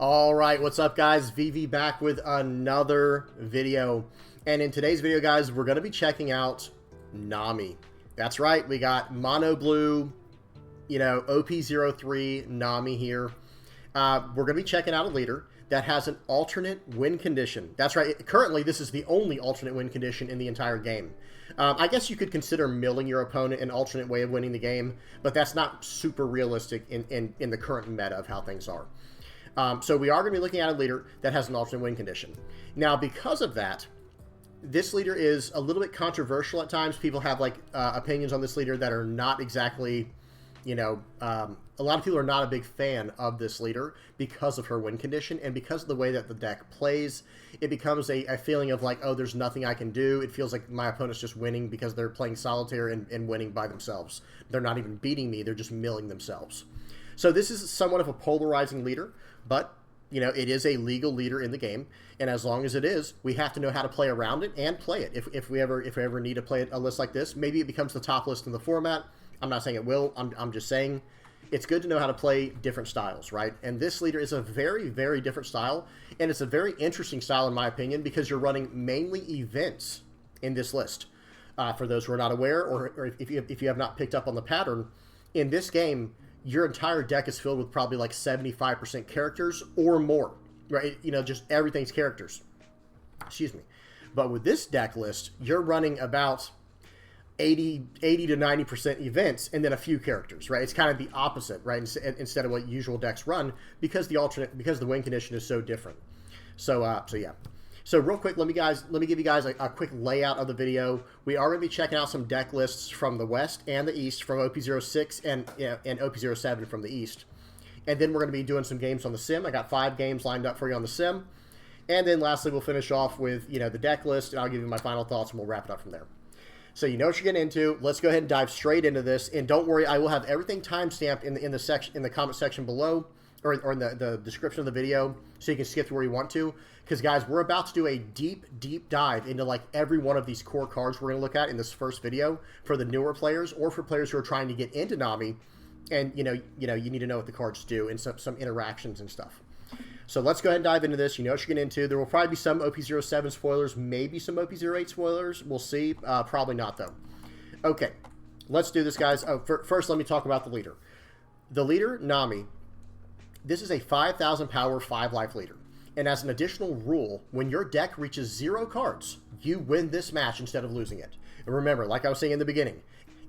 All right, what's up, guys? VV back with another video. And in today's video, guys, we're going to be checking out Nami. That's right, we got Mono Blue, OP03 Nami here. We're going to be checking out a leader that has an alternate win condition. That's right, currently this is the only alternate win condition in the entire game. I guess you could consider milling your opponent an alternate way of winning the game, but that's not super realistic in the current meta of how things are. So we are going to be looking at a leader that has an alternate win condition. Now, because of that, this leader is a little bit controversial at times. People have opinions on this leader that are not exactly, a lot of people are not a big fan of this leader because of her win condition and because of the way that the deck plays. It becomes a feeling of like, oh, there's nothing I can do. It feels like my opponent's just winning because they're playing solitaire and winning by themselves. They're not even beating me. They're just milling themselves. So this is somewhat of a polarizing leader, but, it is a legal leader in the game, and as long as it is, we have to know how to play around it and play it. If we ever need to play a list like this, maybe it becomes the top list in the format. I'm not saying it will. I'm just saying it's good to know how to play different styles, right? And this leader is a very, very different style, and it's a very interesting style in my opinion because you're running mainly events in this list. For those who are not aware, or if you have not picked up on the pattern, in this game, your entire deck is filled with probably like 75% characters or more, right? Just everything's characters. Excuse me. But with this deck list, you're running about 80 to 90% events and then a few characters, right? It's kind of the opposite, right? Instead of what usual decks run because the win condition is so different. So yeah. So real quick, let me give you guys a quick layout of the video. We are going to be checking out some deck lists from the West and the East, from OP06 and OP07 from the East. And then we're going to be doing some games on the sim. I got 5 games lined up for you on the sim. And then lastly, we'll finish off with, the deck list, and I'll give you my final thoughts, and we'll wrap it up from there. So you know what you're getting into. Let's go ahead and dive straight into this. And don't worry, I will have everything timestamped in the comment section below, or in the description of the video, so you can skip to where you want to. Because, guys, we're about to do a deep dive into, every one of these core cards we're going to look at in this first video for the newer players or for players who are trying to get into Nami. And, you need to know what the cards do and some interactions and stuff. So let's go ahead and dive into this. You know what you're getting into. There will probably be some OP07 spoilers, maybe some OP08 spoilers. We'll see. Probably not, though. Okay, let's do this, guys. First, let me talk about the leader. The leader, Nami, this is a 5,000 power, 5 life leader. And as an additional rule, when your deck reaches 0 cards, you win this match instead of losing it. And remember, like I was saying in the beginning,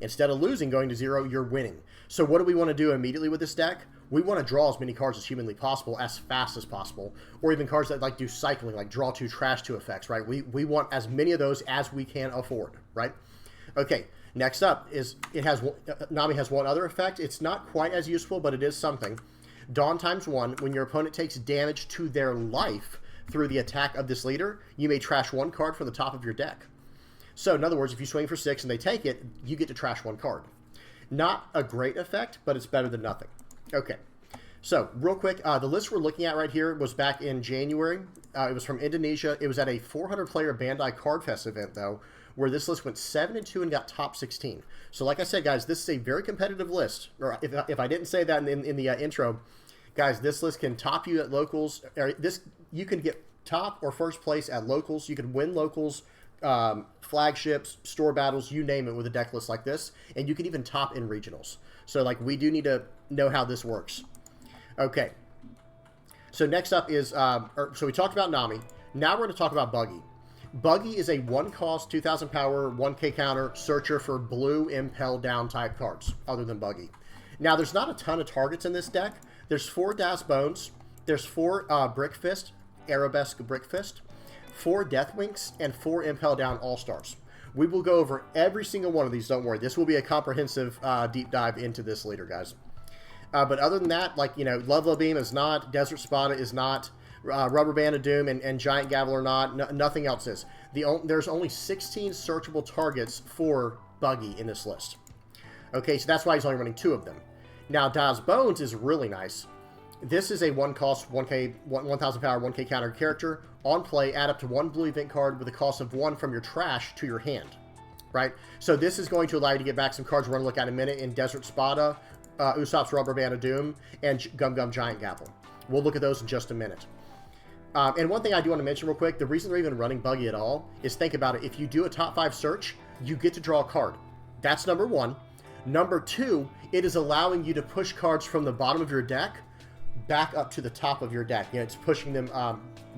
instead of losing going to 0, you're winning. So what do we want to do immediately with this deck? We want to draw as many cards as humanly possible, as fast as possible, or even cards that do cycling, like draw 2, trash 2 effects, right? We want as many of those as we can afford, right? Okay, next up is Nami has one other effect. It's not quite as useful, but it is something. Dawn ×1, when your opponent takes damage to their life through the attack of this leader, you may trash 1 card from the top of your deck. So, in other words, if you swing for 6 and they take it, you get to trash 1 card. Not a great effect, but it's better than nothing. Okay, so real quick, the list we're looking at right here was back in January. It was from Indonesia. It was at a 400-player Bandai Card Fest event, though, where this list went 7-2 and got top 16. So, like I said, guys, this is a very competitive list. Or if I didn't say that in the intro, guys, this list can top you at locals. You can get top or first place at locals. You can win locals, flagships, store battles, you name it, with a deck list like this. And you can even top in regionals. So, we do need to know how this works. Okay. So next up is, so we talked about Nami. Now we're going to talk about Buggy. Buggy is a 1-cost, 2,000 power, 1k counter searcher for blue impel down type cards, other than Buggy. Now, there's not a ton of targets in this deck. There's 4 Das Bones, there's 4 Brick Fist, Arabesque Brick Fist, 4 Deathwinks, and 4 Impel Down All-Stars. We will go over every single one of these, don't worry. This will be a comprehensive deep dive into this leader, guys. But other than that, Love Beam is not, Desert Spada is not, Rubber Band of Doom and Giant Gavel are not, nothing else is. There's only 16 searchable targets for Buggy in this list. Okay, so that's why he's only running 2 of them. Now, Das Bones is really nice. This is a 1-cost, 1,000 power, 1k counter character. On play, add up to 1 blue event card with a cost of 1 from your trash to your hand. Right? So this is going to allow you to get back some cards we're going to look at in a minute in Desert Spada, Usopp's Rubber Band of Doom, and Gum Gum Giant Gavel. We'll look at those in just a minute. And one thing I do want to mention real quick, the reason they're even running buggy at all is, think about it. If you do a top 5 search, you get to draw a card. That's number 1. Number 2, it is allowing you to push cards from the bottom of your deck back up to the top of your deck. You know, it's pushing them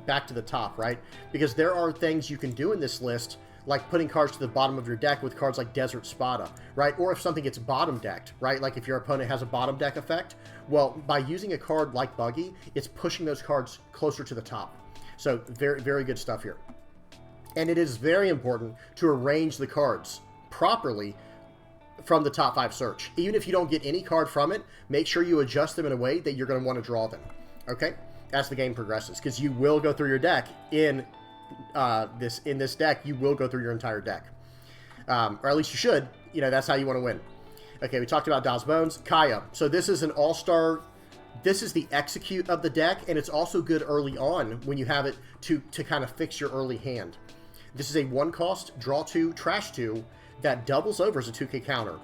back to the top, right? Because there are things you can do in this list, like putting cards to the bottom of your deck with cards like Desert Spada, right? Or if something gets bottom decked, right? Like if your opponent has a bottom deck effect, well, by using a card like Buggy, it's pushing those cards closer to the top. So very, very good stuff here. And it is very important to arrange the cards properly from the top 5 search. Even if you don't get any card from it, make sure you adjust them in a way that you're going to want to draw them. Okay? As the game progresses, because you will go through your deck in this deck. You will go through your entire deck, or at least you should. You know, that's how you want to win. Okay, we talked about Das Bones. Kaya. So this is an all-star. This is the execute of the deck, and it's also good early on when you have it to kind of fix your early hand. This is a 1-cost, draw 2, trash 2 that doubles over as a 2k counter.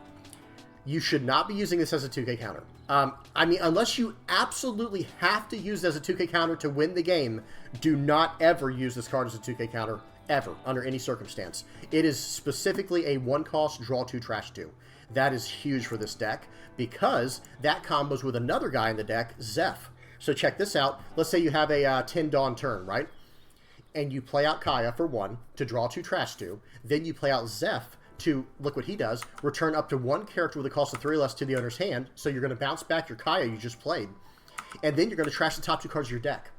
You should not be using this as a 2k counter. I mean, unless you absolutely have to use it as a 2k counter to win the game, do not ever use this card as a 2k counter, ever, under any circumstance. It is specifically a 1-cost, draw 2, trash 2. That is huge for this deck, because that combos with another guy in the deck, Zeph. So check this out. Let's say you have a 10 Dawn turn, right? And you play out Kaya for 1 to draw 2, trash 2. Then you play out Zeph to, look what he does, return up to 1 character with a cost of 3 less to the owner's hand. So you're going to bounce back your Kaya you just played. And then you're going to trash the top 2 cards of your deck.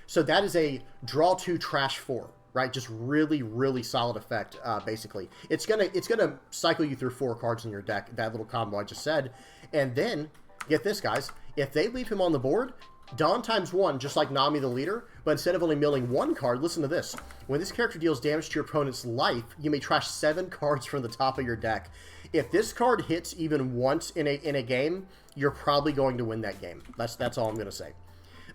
So that is a draw 2, trash 4, right? Just really, really solid effect, basically. It's gonna cycle you through 4 cards in your deck, that little combo I just said. And then, get this, guys, if they leave him on the board, Dawn times 1, just like Nami the leader, but instead of only milling 1 card, listen to this. When this character deals damage to your opponent's life, you may trash 7 cards from the top of your deck. If this card hits even once in a game, you're probably going to win that game. That's all I'm going to say.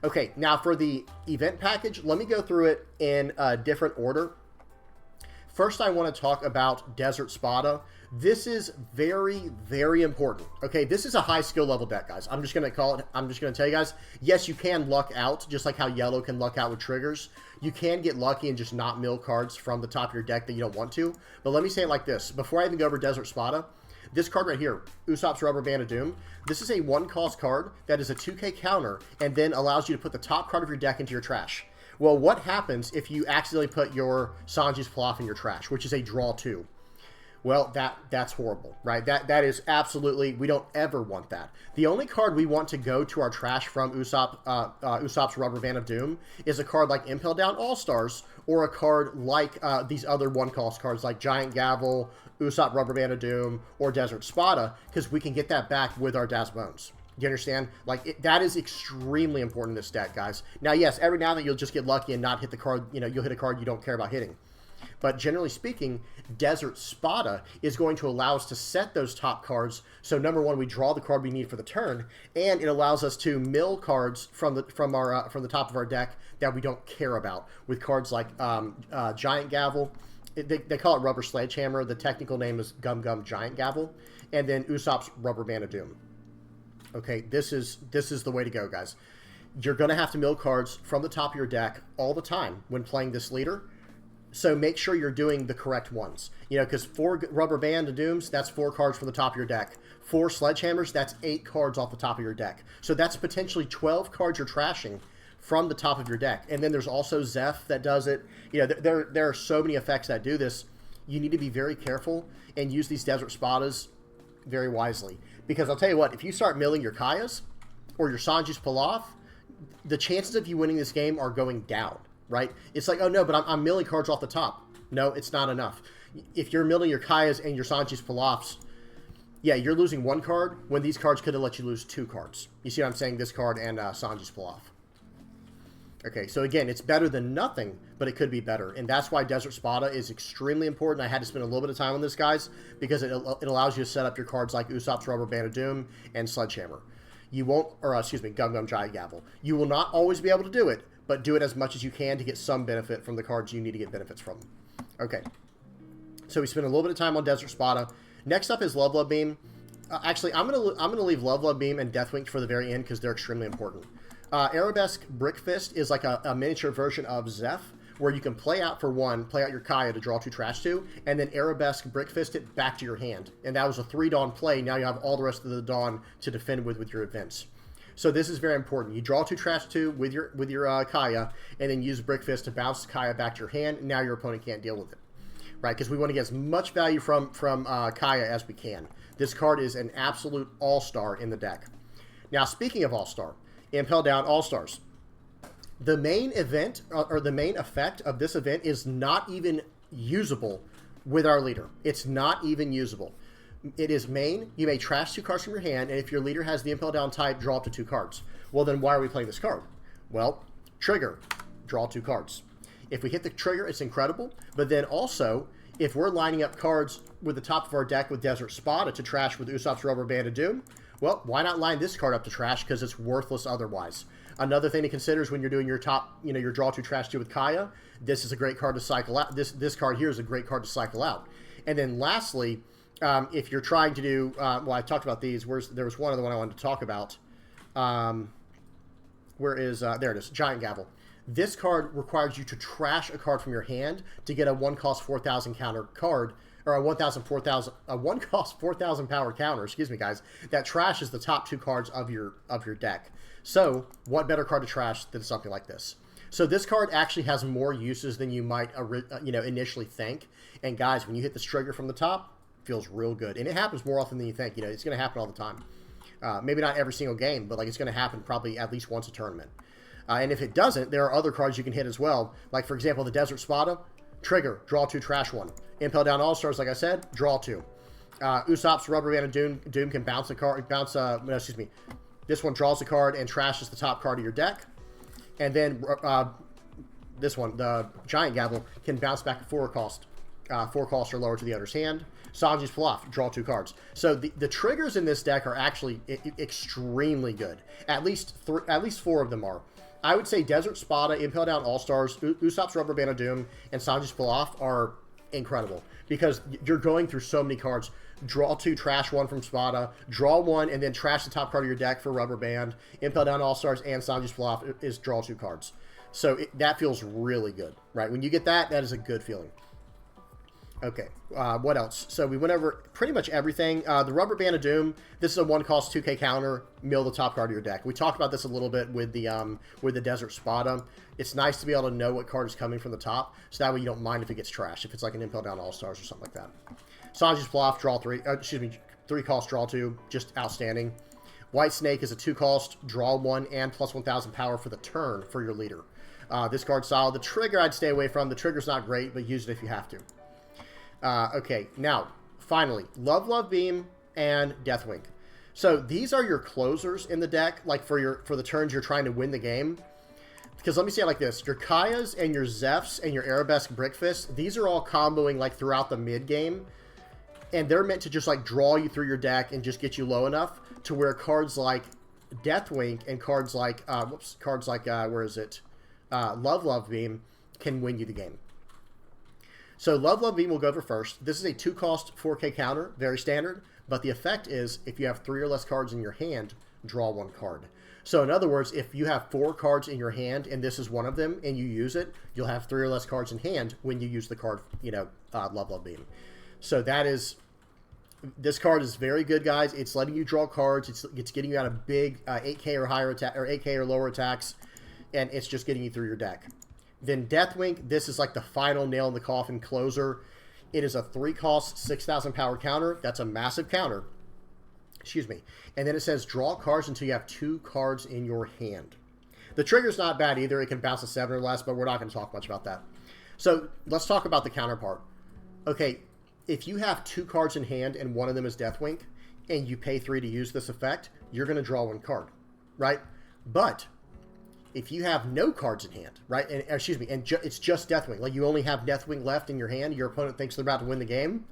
Okay, now for the event package, let me go through it in a different order. First, I want to talk about Desert Spada. This is very, very important. Okay, this is a high skill level deck, guys. I'm just going to tell you guys, yes, you can luck out, just like how yellow can luck out with triggers. You can get lucky and just not mill cards from the top of your deck that you don't want to. But let me say it like this. Before I even go over Desert Spada, this card right here, Usopp's Rubber Band of Doom, this is a 1-cost card that is a 2k counter and then allows you to put the top card of your deck into your trash. Well, what happens if you accidentally put your Sanji's Pilaf in your trash, which is a draw 2? Well, that's horrible, right? That is absolutely, we don't ever want that. The only card we want to go to our trash from Usopp's Rubber Band of Doom is a card like Impel Down All-Stars, or a card like these other 1-cost cards like Giant Gavel, Usopp Rubber Band of Doom, or Desert Spada, because we can get that back with our Das Bones. You understand? Like, that is extremely important in this deck, guys. Now, yes, every now and then you'll just get lucky and not hit the card, you know, you'll hit a card you don't care about hitting. But generally speaking, Desert Spada is going to allow us to set those top cards. So number 1, we draw the card we need for the turn, and it allows us to mill cards from the top of our deck that we don't care about, with cards like Giant Gavel. They call it Rubber Sledgehammer. The technical name is Gum Gum Giant Gavel, and then Usopp's Rubber Band of Doom. Okay, this is the way to go, guys. You're going to have to mill cards from the top of your deck all the time when playing this leader. So make sure you're doing the correct ones. You know, because 4 Rubber Band of Dooms, that's 4 cards from the top of your deck. 4 Sledgehammers, that's 8 cards off the top of your deck. So that's potentially 12 cards you're trashing from the top of your deck. And then there's also Zeph that does it. You know, there are so many effects that do this. You need to be very careful and use these Desert Spadas very wisely. Because I'll tell you what, if you start milling your Kayas or your Sanji's Pilaf, the chances of you winning this game are going down, right? It's like, oh no, but I'm milling cards off the top. No, it's not enough. If you're milling your Kayas and your Sanji's Pilafs, yeah, you're losing 1 card when these cards could have let you lose 2 cards. You see what I'm saying? This card and Sanji's Pilaf. Okay, so again, it's better than nothing, but it could be better. And that's why Desert Spada is extremely important. I had to spend a little bit of time on this, guys, because it allows you to set up your cards like Usopp's Rubber Band of Doom and Sledgehammer. You won't, or excuse me, Gum Gum Giant Gavel. You will not always be able to do it, but do it as much as you can to get some benefit from the cards you need to get benefits from. Okay, so we spent a little bit of time on Desert Spada. Next up is Love Beam. Actually, I'm gonna leave Love Beam and Deathwing for the very end because they're extremely important. Arabesque Brick Fist is like a miniature version of Zeph, where you can play out for 1, play out your Kaya to draw 2 trash 2, and then Arabesque Brick Fist it back to your hand. And that was a 3 Dawn play. Now you have all the rest of the Dawn to defend with your events. So this is very important. You draw 2 trash 2 with your Kaya, and then use Brick Fist to bounce Kaya back to your hand. Now your opponent can't deal with it, right? Because we want to get as much value from Kaya as we can. This card is an absolute all-star in the deck. Now, speaking of all-star, Impel Down All-Stars. The main event, or the main effect of this event is not even usable with our leader. It's not even usable. It is main. You may trash 2 cards from your hand, and if your leader has the Impel Down type, draw up to 2 cards. Well, then why are we playing this card? Well, trigger, draw 2 cards. If we hit the trigger, it's incredible. But then also, if we're lining up cards with the top of our deck with Desert Spada to trash with Usopp's Rubber Band of Doom, well, why not line this card up to trash, because it's worthless otherwise. Another thing to consider is when you're doing your top, your draw 2 trash 2 with Kaya, this is a great card to cycle out. This card here is a great card to cycle out. And then lastly, if you're trying to do, well, I talked about these. There was one other one I wanted to talk about. There it is, Giant Gavel. This card requires you to trash a card from your hand to get a 1-cost 4,000 counter card, or a 1-cost 4,000 power counter. Excuse me, guys. That trashes the top 2 cards of your deck. So, what better card to trash than something like this? So this card actually has more uses than you might, initially think. And guys, when you hit this trigger from the top, it feels real good, and it happens more often than you think. It's going to happen all the time. Maybe not every single game, but it's going to happen probably at least once a tournament. And if it doesn't, there are other cards you can hit as well. Like, for example, the Desert Spada, trigger, draw 2, trash 1. Impel Down All-Stars, like I said, draw 2. Usopp's Rubber Band of Doom can bounce a card, this one draws a card and trashes the top card of your deck. And then this one, the Giant Gavel, can bounce back a 4 cost or lower to the other's hand. Sanji's Bluff, draw 2 cards. So the triggers in this deck are actually extremely good. At least 4 of them are. I would say Desert Spada, Impel Down All-Stars, Usopp's Rubber Band of Doom, and Sanji's Bluff are incredible, because you're going through so many cards. Draw 2, trash 1 from Spada, draw 1, and then trash the top card of your deck for Rubber Band. Impel Down All-Stars and Sanji's Bluff is draw 2 cards. So that feels really good, right? When you get that is a good feeling. Okay, what else? So we went over pretty much everything. The Rubber Band of Doom, this is a 1-cost 2K counter, mill the top card of your deck. We talked about this a little bit with the Desert Spada. It's nice to be able to know what card is coming from the top, so that way you don't mind if it gets trashed, if it's like an Impel Down All-Stars or something like that. Sanji's Bluff, draw 3, 3-cost, draw 2, just outstanding. White Snake is a 2-cost, draw 1, and plus 1,000 power for the turn for your leader. This card's solid. The trigger I'd stay away from. The trigger's not great, but use it if you have to. Okay, now, finally, Love Beam and Deathwing. So these are your closers in the deck, like for the turns you're trying to win the game. Because let me say it like this. Your Kayas and your Zephs and your Arabesque Brickfist, these are all comboing like throughout the mid-game. And they're meant to just like draw you through your deck and just get you low enough to where cards like Deathwing and cards like, Love Beam can win you the game. So Love Beam will go over first. This is a 2-cost 4K counter, very standard, but the effect is if you have 3 or less cards in your hand, draw 1 card. So in other words, if you have 4 cards in your hand and this is one of them and you use it, you'll have 3 or less cards in hand when you use the card, Love Beam. So this card is very good, guys. It's letting you draw cards. It's getting you out of big 8K or higher attack, or 8K or lower attacks, and it's just getting you through your deck. Then Deathwing, this is like the final nail in the coffin closer. It is a 3-cost, 6,000 power counter. That's a massive counter. Excuse me. And then it says draw cards until you have 2 cards in your hand. The trigger's not bad either. It can bounce a 7 or less, but we're not going to talk much about that. So let's talk about the counterpart. Okay, if you have 2 cards in hand and one of them is Deathwing, and you pay 3 to use this effect, you're going to draw 1 card, right? But if you have no cards in hand, right, and it's just Deathwing, like you only have Deathwing left in your hand, your opponent thinks they're about to win the game,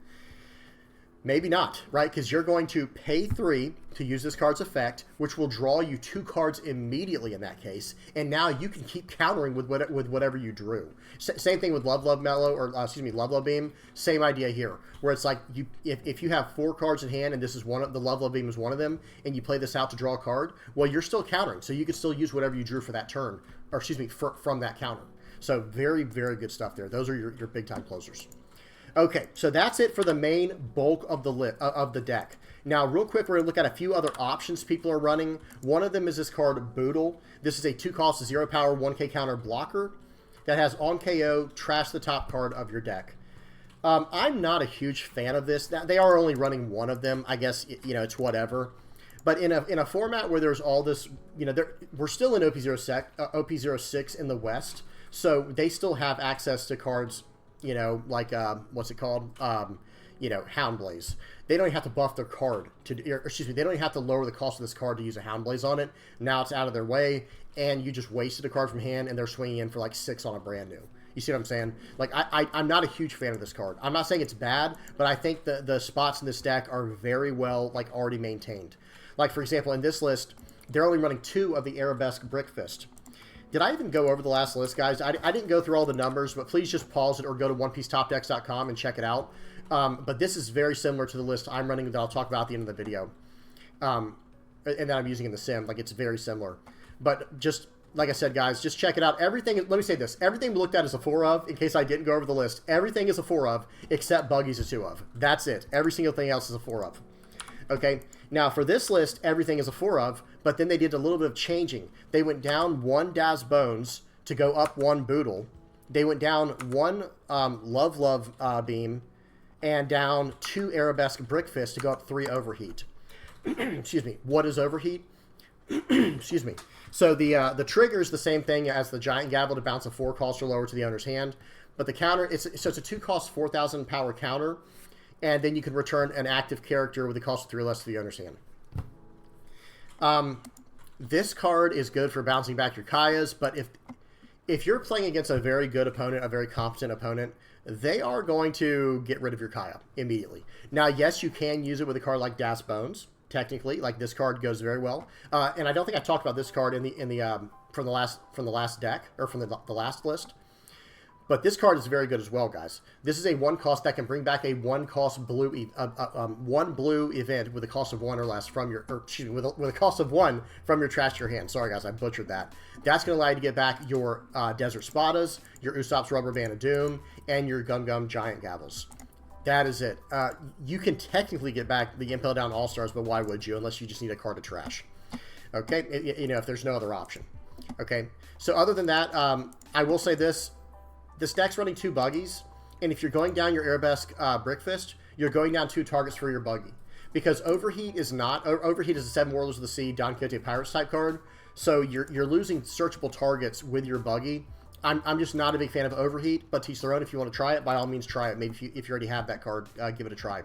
Maybe not, right? Because you're going to pay 3 to use this card's effect, which will draw you 2 cards immediately in that case, and now you can keep countering with whatever you drew. Same thing with Love Mellow, or excuse me, Love Beam. Same idea here, where it's like if you have 4 cards in hand, and this is one of the Love Beam is one of them, and you play this out to draw a card, well, you're still countering, so you can still use whatever you drew for that turn, or excuse me, from that counter. So very, very good stuff there. Those are your big time closers. Okay, so that's it for the main bulk of the deck. Now, real quick, we're going to look at a few other options people are running. One of them is this card, Boodle. This is a 2-cost, 0-power, 1K counter blocker that has on KO, trash the top card of your deck. I'm not a huge fan of this. They are only running one of them. I guess, you know, it's whatever. But in a format where there's all this, you know, we're still in OP06 in the West, so they still have access to cards, you know, like, what's it called? You know, Houndblaze. They don't even have to buff their card to, or, excuse me, they don't even have to lower the cost of this card to use a Houndblaze on it. Now it's out of their way, and you just wasted a card from hand, and they're swinging in for like 6 on a brand new. You see what I'm saying? Like, I'm not a huge fan of this card. I'm not saying it's bad, but I think the spots in this deck are very well, like, already maintained. Like, for example, in this list, they're only running 2 of the Arabesque Brickfist. Did I even go over the last list, guys? I didn't go through all the numbers, but please just pause it or go to OnePieceTopDecks.com and check it out. But this is very similar to the list I'm running that I'll talk about at the end of the video. And that I'm using in the sim. Like, it's very similar. But just, like I said, guys, just check it out. Everything, let me say this. Everything we looked at is a 4 of, in case I didn't go over the list. Everything is a 4 of, except Buggy's a 2 of. That's it. Every single thing else is a 4 of. Okay, now for this list, everything is a 4 of, but then they did a little bit of changing. They went down 1 Daz Bones to go up 1 Boodle. They went down 1 Love Beam and down 2 Arabesque Brickfist to go up 3 Overheat. Excuse me. What is Overheat? Excuse me. So the trigger is the same thing as the Giant Gavel to bounce a 4 cost or lower to the owner's hand, but the counter, it's a 2-cost 4,000 power counter. And then you can return an active character with a cost of 3 less to the owner's hand. This card is good for bouncing back your Kayas, but if you're playing against a very good opponent, a very competent opponent, they are going to get rid of your Kaya immediately. Now, yes, you can use it with a card like Das Bones, technically. Like, this card goes very well. And I don't think I talked about this card from the last deck, or from the last list. But this card is very good as well, guys. This is a 1-cost that can bring back a 1-cost blue, 1 blue event with a cost of 1 or less from your, or excuse me, with a cost of 1 from your trash to your hand. Sorry, guys, I butchered that. That's going to allow you to get back your Desert Spadas, your Usopp's Rubber Band of Doom, and your Gum Giant Gavels. That is it. You can technically get back the Impel Down All-Stars, but why would you, unless you just need a card to trash? Okay, you know, if there's no other option. Okay, so other than that, I will say this. This deck's running 2 Buggies, and if you're going down your Arabesque Brickfist, you're going down 2 targets for your Buggy. Because Overheat is not... Overheat is a 7 Warlords of the Sea, Don Quixote Pirates type card, so you're losing searchable targets with your Buggy. I'm just not a big fan of Overheat, but to each their own. If you want to try it, by all means try it. Maybe if you already have that card, give it a try.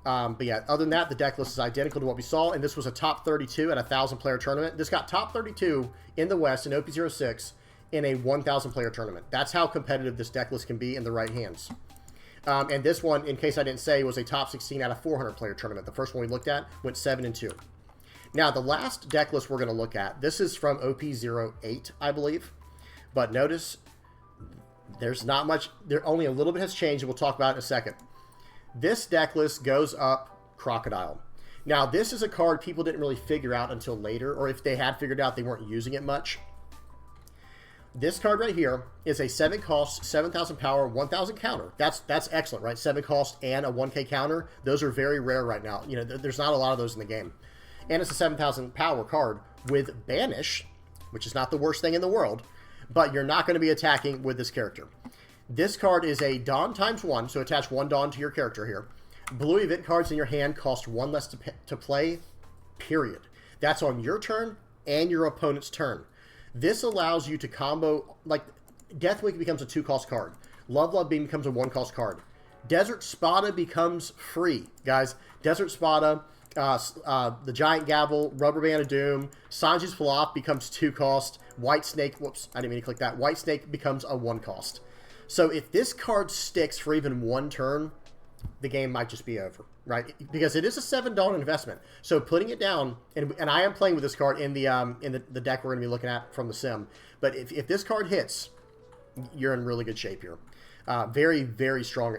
But yeah, other than that, the deck list is identical to what we saw, and this was a top 32 at a 1,000-player tournament. This got top 32 in the West in OP06 in a 1,000-player tournament. That's how competitive this deck list can be in the right hands. And this one, in case I didn't say, was a top 16 out of 400-player tournament. The first one we looked at went 7-2. Now, the last deck list we're going to look at, this is from OP08, I believe. But notice, there's not much, only a little bit has changed, and we'll talk about it in a second. This deck list goes up Crocodile. Now, this is a card people didn't really figure out until later, or if they had figured out, they weren't using it much. This card right here is a 7-cost, 7,000 power, 1,000 counter. That's excellent, right? 7 cost and a 1K counter. Those are very rare right now. You know, there's not a lot of those in the game. And it's a 7,000 power card with Banish, which is not the worst thing in the world, but you're not going to be attacking with this character. This card is a Dawn ×1, so attach 1 Dawn to your character here. Blue event cards in your hand cost 1 less to play, period. That's on your turn and your opponent's turn. This allows you to combo, like, Deathwing becomes a 2-cost card. Love Beam becomes a 1-cost card. Desert Spada becomes free, guys. Desert Spada, the Giant Gavel, Rubber Band of Doom, Sanji's Pilaf becomes 2-cost. White Snake, whoops, I didn't mean to click that. White Snake becomes a 1-cost. So if this card sticks for even 1 turn, the game might just be over, right? Because it is a $7 investment. So putting it down, and I am playing with this card in the deck we're going to be looking at from the sim. But if this card hits, you're in really good shape here. Very, very strong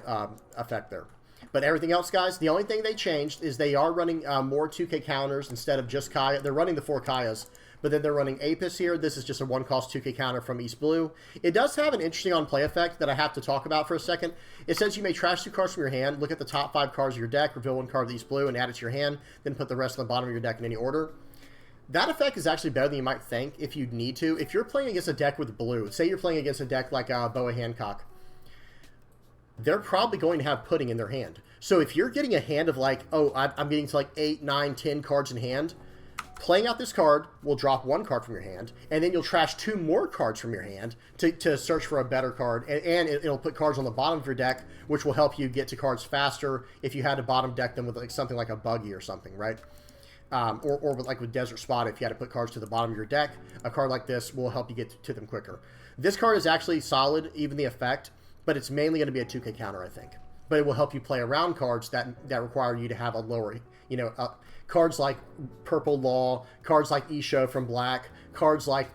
effect there. But everything else, guys, the only thing they changed is they are running more 2K counters instead of just Kaya. They're running the 4 Kayas, but then they're running Apis here. This is just a 1-cost 2K counter from East Blue. It does have an interesting on-play effect that I have to talk about for a second. It says you may trash 2 cards from your hand, look at the top 5 cards of your deck, reveal 1 card of East Blue, and add it to your hand, then put the rest on the bottom of your deck in any order. That effect is actually better than you might think if you need to. If you're playing against a deck with blue, say you're playing against a deck like Boa Hancock, they're probably going to have pudding in their hand. So if you're getting a hand of like, oh, I'm getting to like 8, 9, 10 cards in hand, playing out this card will drop 1 card from your hand, and then you'll trash 2 more cards from your hand to search for a better card, and it'll put cards on the bottom of your deck, which will help you get to cards faster if you had to bottom deck them with like something like a buggy or something, right? Or like with Desert Spot, if you had to put cards to the bottom of your deck, a card like this will help you get to them quicker. This card is actually solid, even the effect, but it's mainly going to be a 2K counter, I think. But it will help you play around cards that require you to have a lower, cards like Purple Law, cards like Isho from Black, cards like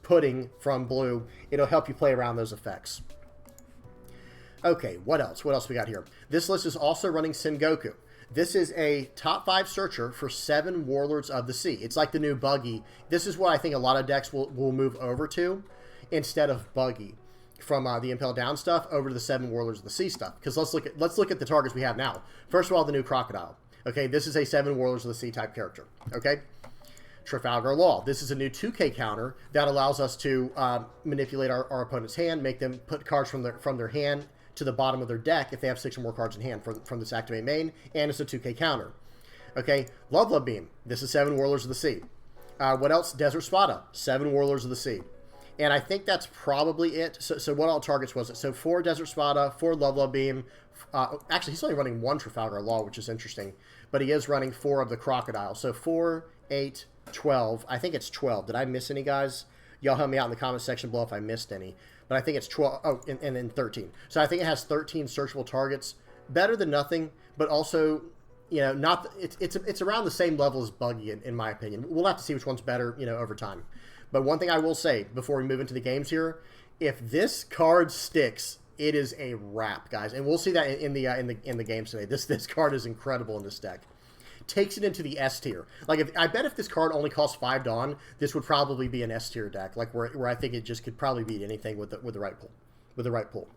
Pudding from Blue. It'll help you play around those effects. Okay, what else? What else we got here? This list is also running Sengoku. This is a top 5 searcher for 7 Warlords of the Sea. It's like the new Buggy. This is what I think a lot of decks will move over to instead of Buggy. From the Impel Down stuff over to the 7 Warlords of the Sea stuff. Because let's look at the targets we have now. First of all, the new Crocodile. Okay, this is a 7 Warlords of the Sea type character. Okay, Trafalgar Law. This is a new 2K counter that allows us to manipulate our opponent's hand, make them put cards from their hand to the bottom of their deck if they have 6 or more cards in hand from this activate main, and it's a 2K counter. Okay, Love Beam. This is 7 Warlords of the Sea. What else? Desert Spada. 7 Warlords of the Sea. And I think that's probably it. So what all targets was it? So 4 Desert Spada, 4 Love Beam. Actually, he's only running 1 Trafalgar Law, which is interesting. But he is running 4 of the Crocodile. So 4, 8, 12. I think it's 12. Did I miss any, guys? Y'all help me out in the comment section below if I missed any. But I think it's 12. Oh, and then 13. So I think it has 13 searchable targets. Better than nothing, but also, not. It's around the same level as Buggy, in my opinion. We'll have to see which one's better, over time. But one thing I will say before we move into the games here, if this card sticks, it is a wrap, guys. And we'll see that in the games today. This card is incredible in this deck. Takes it into the S tier. Like I bet if this card only costs 5 Dawn, this would probably be an S tier deck. Like where I think it just could probably beat anything with the right pull. With the right pull.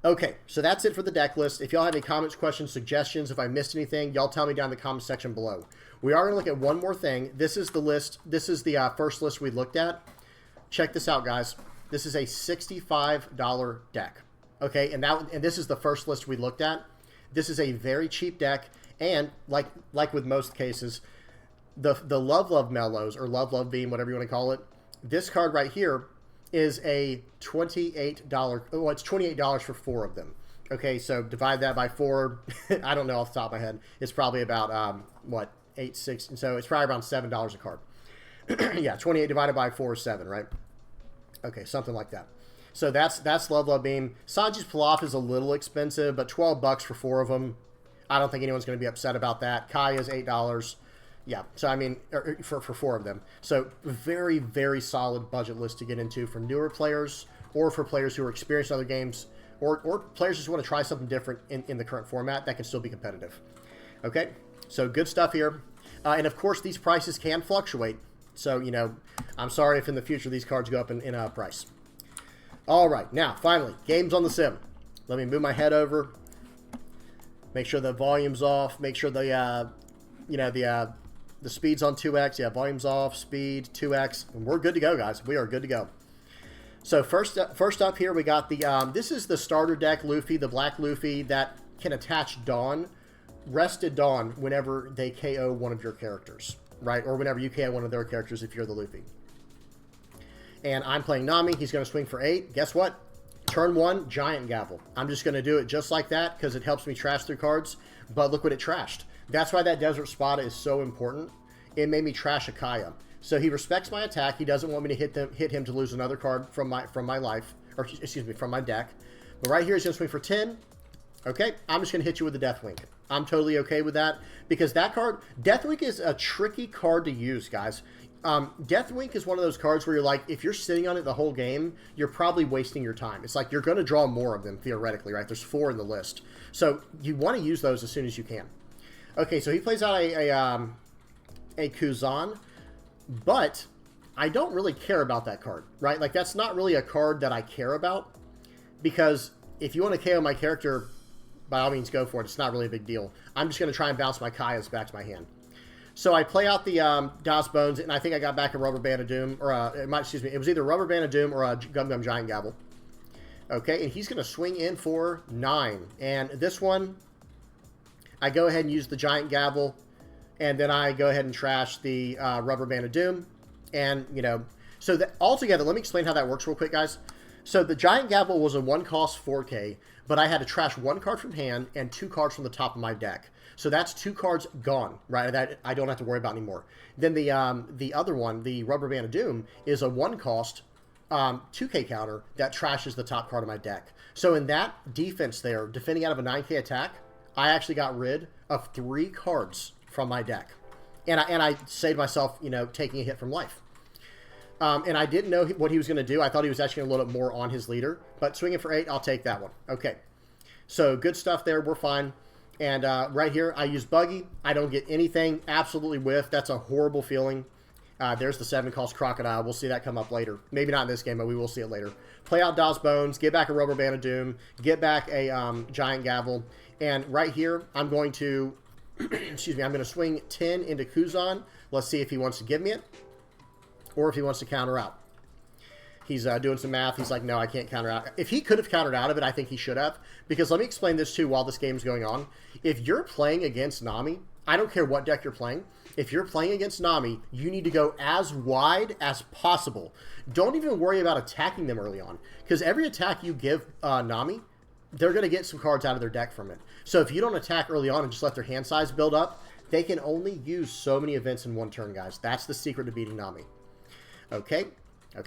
Okay, so that's it for the deck list. If y'all have any comments, questions, suggestions, if I missed anything, y'all tell me down in the comment section below. We are going to look at one more thing. This is the list. This is the first list we looked at. Check this out, guys. This is a $65 deck. Okay, and this is the first list we looked at. This is a very cheap deck, and like with most cases, the Love Mellows or Love Beam, whatever you want to call it, this card right here is a $28. Oh, it's $28 for 4 of them. Okay, so divide that by 4. I don't know off the top of my head. It's probably about what, 8, 6. And so it's probably around $7 a card. Yeah, 28 divided by 4 is 7, right? Okay, something like that. So that's Love Beam. Sanji's Pilaf is a little expensive, but $12 for 4 of them. I don't think anyone's going to be upset about that. Kai is $8. Yeah, so I mean, for 4 of them. So very, very solid budget list to get into for newer players or for players who are experienced in other games or players just want to try something different in the current format that can still be competitive. Okay, so good stuff here. And of course, these prices can fluctuate. So, I'm sorry if in the future these cards go up in price. All right, now, finally, games on the sim. Let me move my head over. Make sure the volume's off. Make sure the speed's on 2x. Yeah, volume's off, speed, 2x. And we're good to go, guys. We are good to go. So first up here, we got the, this is the starter deck Luffy, the black Luffy that can attach Dawn, rested Dawn whenever they KO one of your characters, right? Or whenever you KO one of their characters if you're the Luffy. And I'm playing Nami. He's going to swing for 8. Guess what? Turn 1, Giant Gavel. I'm just going to do it just like that because it helps me trash through cards. But look what it trashed. That's why that Desert Spada is so important. It made me trash a Kaya. So he respects my attack. He doesn't want me to hit him to lose another card from my life, or excuse me, from my deck. But right here, he's going to swing for 10. Okay, I'm just going to hit you with the Deathwink. I'm totally okay with that because that card, Deathwink is a tricky card to use, guys. Deathwink is one of those cards where you're like, if you're sitting on it the whole game, you're probably wasting your time. It's like you're going to draw more of them, theoretically, right? There's 4 in the list. So you want to use those as soon as you can. Okay, so he plays out a Kuzan, but I don't really care about that card, right? Like, that's not really a card that I care about because if you want to KO my character, by all means, go for it. It's not really a big deal. I'm just going to try and bounce my Kayas back to my hand. So I play out the Das Bones, and I think I got back a Rubber Band of Doom, or excuse me, it was either Rubber Band of Doom or a Gum Gum Giant Gavel. Okay, and he's going to swing in for 9. And this one, I go ahead and use the Giant Gavel, and then I go ahead and trash the Rubber Band of Doom. And, you know, so altogether, let me explain how that works real quick, guys. So the Giant Gavel was a 1-cost 4K, but I had to trash 1 card from hand and 2 cards from the top of my deck. So that's 2 cards gone, right? That I don't have to worry about anymore. Then the other one, the Rubber Band of Doom, is a 1-cost 2K counter that trashes the top card of my deck. So in that defense there, defending out of a 9K attack, I actually got rid of 3 cards from my deck. And I saved myself, you know, taking a hit from life. And I didn't know what he was going to do. I thought he was actually going to load up more on his leader. But swinging for 8, I'll take that one. Okay. So good stuff there. We're fine. And right here, I use Buggy. I don't get anything. Absolutely whiff. That's a horrible feeling. There's the 7-cost Crocodile. We'll see that come up later. Maybe not in this game, but we will see it later. Play out Das Bones. Get back a Rubber Band of Doom. Get back a Giant Gavel. And right here, I'm going to... excuse me. I'm going to swing 10 into Kuzan. Let's see if he wants to give me it. Or if he wants to counter out. He's doing some math. He's like, no, I can't counter out. If he could have countered out of it, I think he should have. Because let me explain this too while this game's going on. If you're playing against Nami, I don't care what deck you're playing. If you're playing against Nami, you need to go as wide as possible. Don't even worry about attacking them early on. Because every attack you give Nami, they're going to get some cards out of their deck from it. So if you don't attack early on and just let their hand size build up, they can only use so many events in one turn, guys. That's the secret to beating Nami. Okay,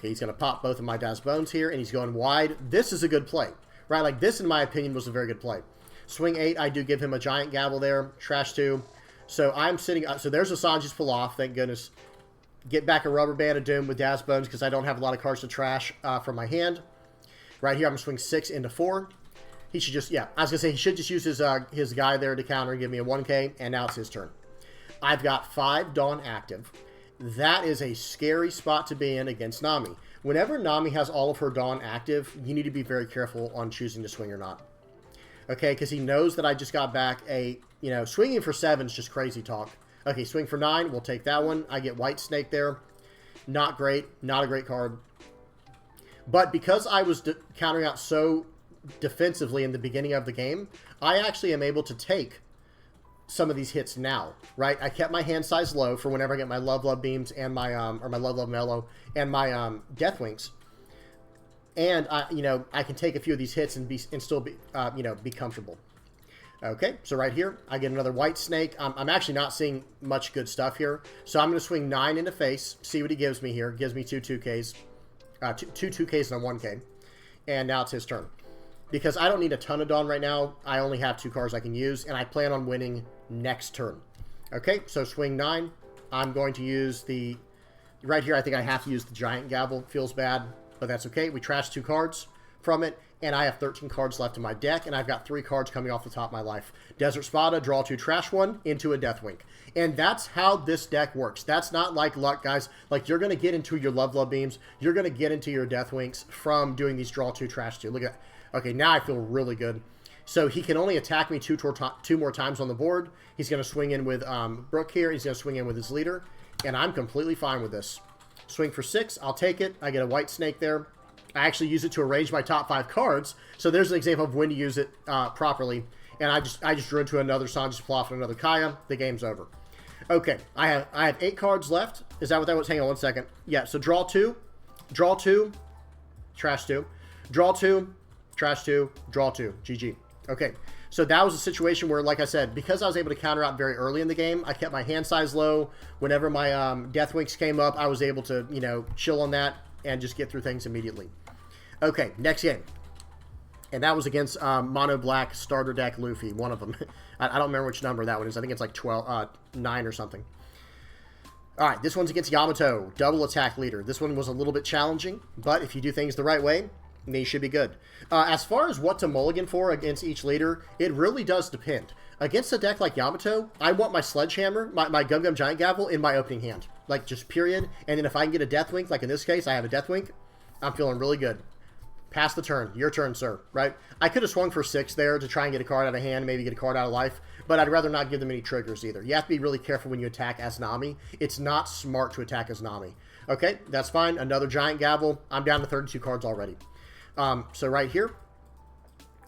he's going to pop both of my Das Bones here, and he's going wide. This is a good play, right? Like, this, in my opinion, was a very good play. Swing 8, I do give him a Giant Gavel there. Trash 2. So I'm sitting... so there's a Sanji's pull off, thank goodness. Get back a Rubber Band of Doom with Das Bones because I don't have a lot of cards to trash from my hand. Right here, I'm going to swing 6 into 4. He should just... yeah, I was going to say, he should just use his guy there to counter and give me a 1K, and now it's his turn. I've got 5 Dawn active. That is a scary spot to be in against Nami. Whenever Nami has all of her Dawn active, you need to be very careful on choosing to swing or not. Okay, because he knows that I just got back a, you know, swinging for 7 is just crazy talk. Okay, swing for 9, we'll take that one. I get White Snake there. Not great, not a great card. But because I was countering out so defensively in the beginning of the game, I actually am able to take some of these hits now, right? I kept my hand size low for whenever I get my Love Beams and my or my Love Mellow and my Deathwinks, and you know, I can take a few of these hits and still be you know, be comfortable. Okay, so right here I get another White Snake. I'm actually not seeing much good stuff here, so I'm going to swing 9 into face, see what he gives me here. Gives me 2 2Ks, two 2Ks and a 1K, and now it's his turn. Because I don't need a ton of Dawn right now, I only have 2 cards I can use, and I plan on winning next turn. Okay, so swing 9. I'm going to use the... right here, I think I have to use the Giant Gavel. Feels bad, but that's okay. We trashed 2 cards from it, and I have 13 cards left in my deck, and I've got 3 cards coming off the top of my life. Desert Spada, draw 2, trash 1, into a Deathwink. And that's how this deck works. That's not like luck, guys. Like, you're going to get into your Love Beams. You're going to get into your Deathwinks from doing these draw 2, trash 2. Look at that. Okay, now I feel really good. So he can only attack me 2 more times on the board. He's going to swing in with Brook here. He's going to swing in with his leader. And I'm completely fine with this. Swing for 6. I'll take it. I get a White Snake there. I actually use it to arrange my top 5 cards. So there's an example of when to use it properly. And I just drew into another Sanji's Pilaf and another Kaya. The game's over. Okay, I have 8 cards left. Is that what that was? Hang on 1 second. Yeah, so draw 2. Draw 2. Trash 2. Draw 2. Trash 2, draw 2, GG. Okay, so that was a situation where, like I said, because I was able to counter out very early in the game, I kept my hand size low. Whenever my Deathwinks came up, I was able to, you know, chill on that and just get through things immediately. Okay, next game. And that was against Mono Black Starter Deck Luffy, one of them. I don't remember which number that one is. I think it's like 9 or something. All right, this one's against Yamato, double attack leader. This one was a little bit challenging, but if you do things the right way, then you should be good. As far as what to mulligan for against each leader, it really does depend. Against a deck like Yamato, I want my Sledgehammer, my Gum Gum Giant Gavel in my opening hand. Like, just period. And then if I can get a Deathwink, like in this case, I have a Deathwink, I'm feeling really good. Pass the turn. Your turn, sir. Right? I could have swung for 6 there to try and get a card out of hand, maybe get a card out of life, but I'd rather not give them any triggers either. You have to be really careful when you attack as Nami. It's not smart to attack as Nami. Okay, that's fine. Another Giant Gavel. I'm down to 32 cards already. So right here,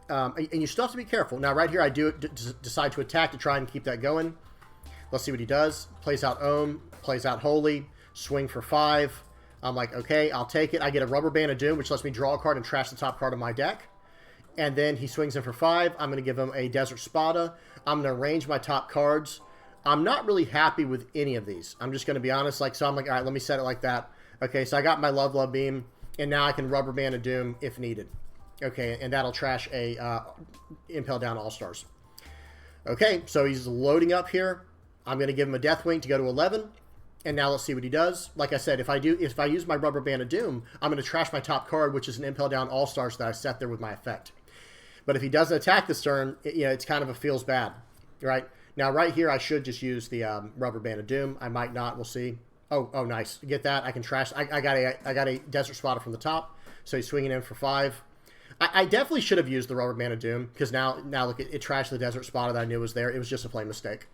and you still have to be careful. Now, right here, I do decide to attack to try and keep that going. Let's see what he does. Plays out Ohm, plays out Holy, swing for 5. I'm like, okay, I'll take it. I get a Rubber Band of Doom, which lets me draw a card and trash the top card of my deck. And then he swings in for 5. I'm going to give him a Desert Spada. I'm going to arrange my top cards. I'm not really happy with any of these. I'm just going to be honest. So I'm like, all right, let me set it like that. Okay, so I got my Love Beam, and now I can Rubber Band of Doom if needed. Okay, and that'll trash a Impel Down All-Stars. Okay, so he's loading up here. I'm going to give him a Deathwing to go to 11. And now let's see what he does. Like I said, if I use my Rubber Band of Doom, I'm going to trash my top card, which is an Impel Down All-Stars that I set there with my effect. But if he doesn't attack this turn, it's kind of a feels bad, right? Now, right here, I should just use the Rubber Band of Doom. I might not. We'll see. Oh, nice. Get that. I can trash. I got a Desert Spotter from the top, so he's swinging in for 5. I definitely should have used the Rubber Band of Doom, because now look, it trashed the Desert Spotter that I knew was there. It was just a plain mistake.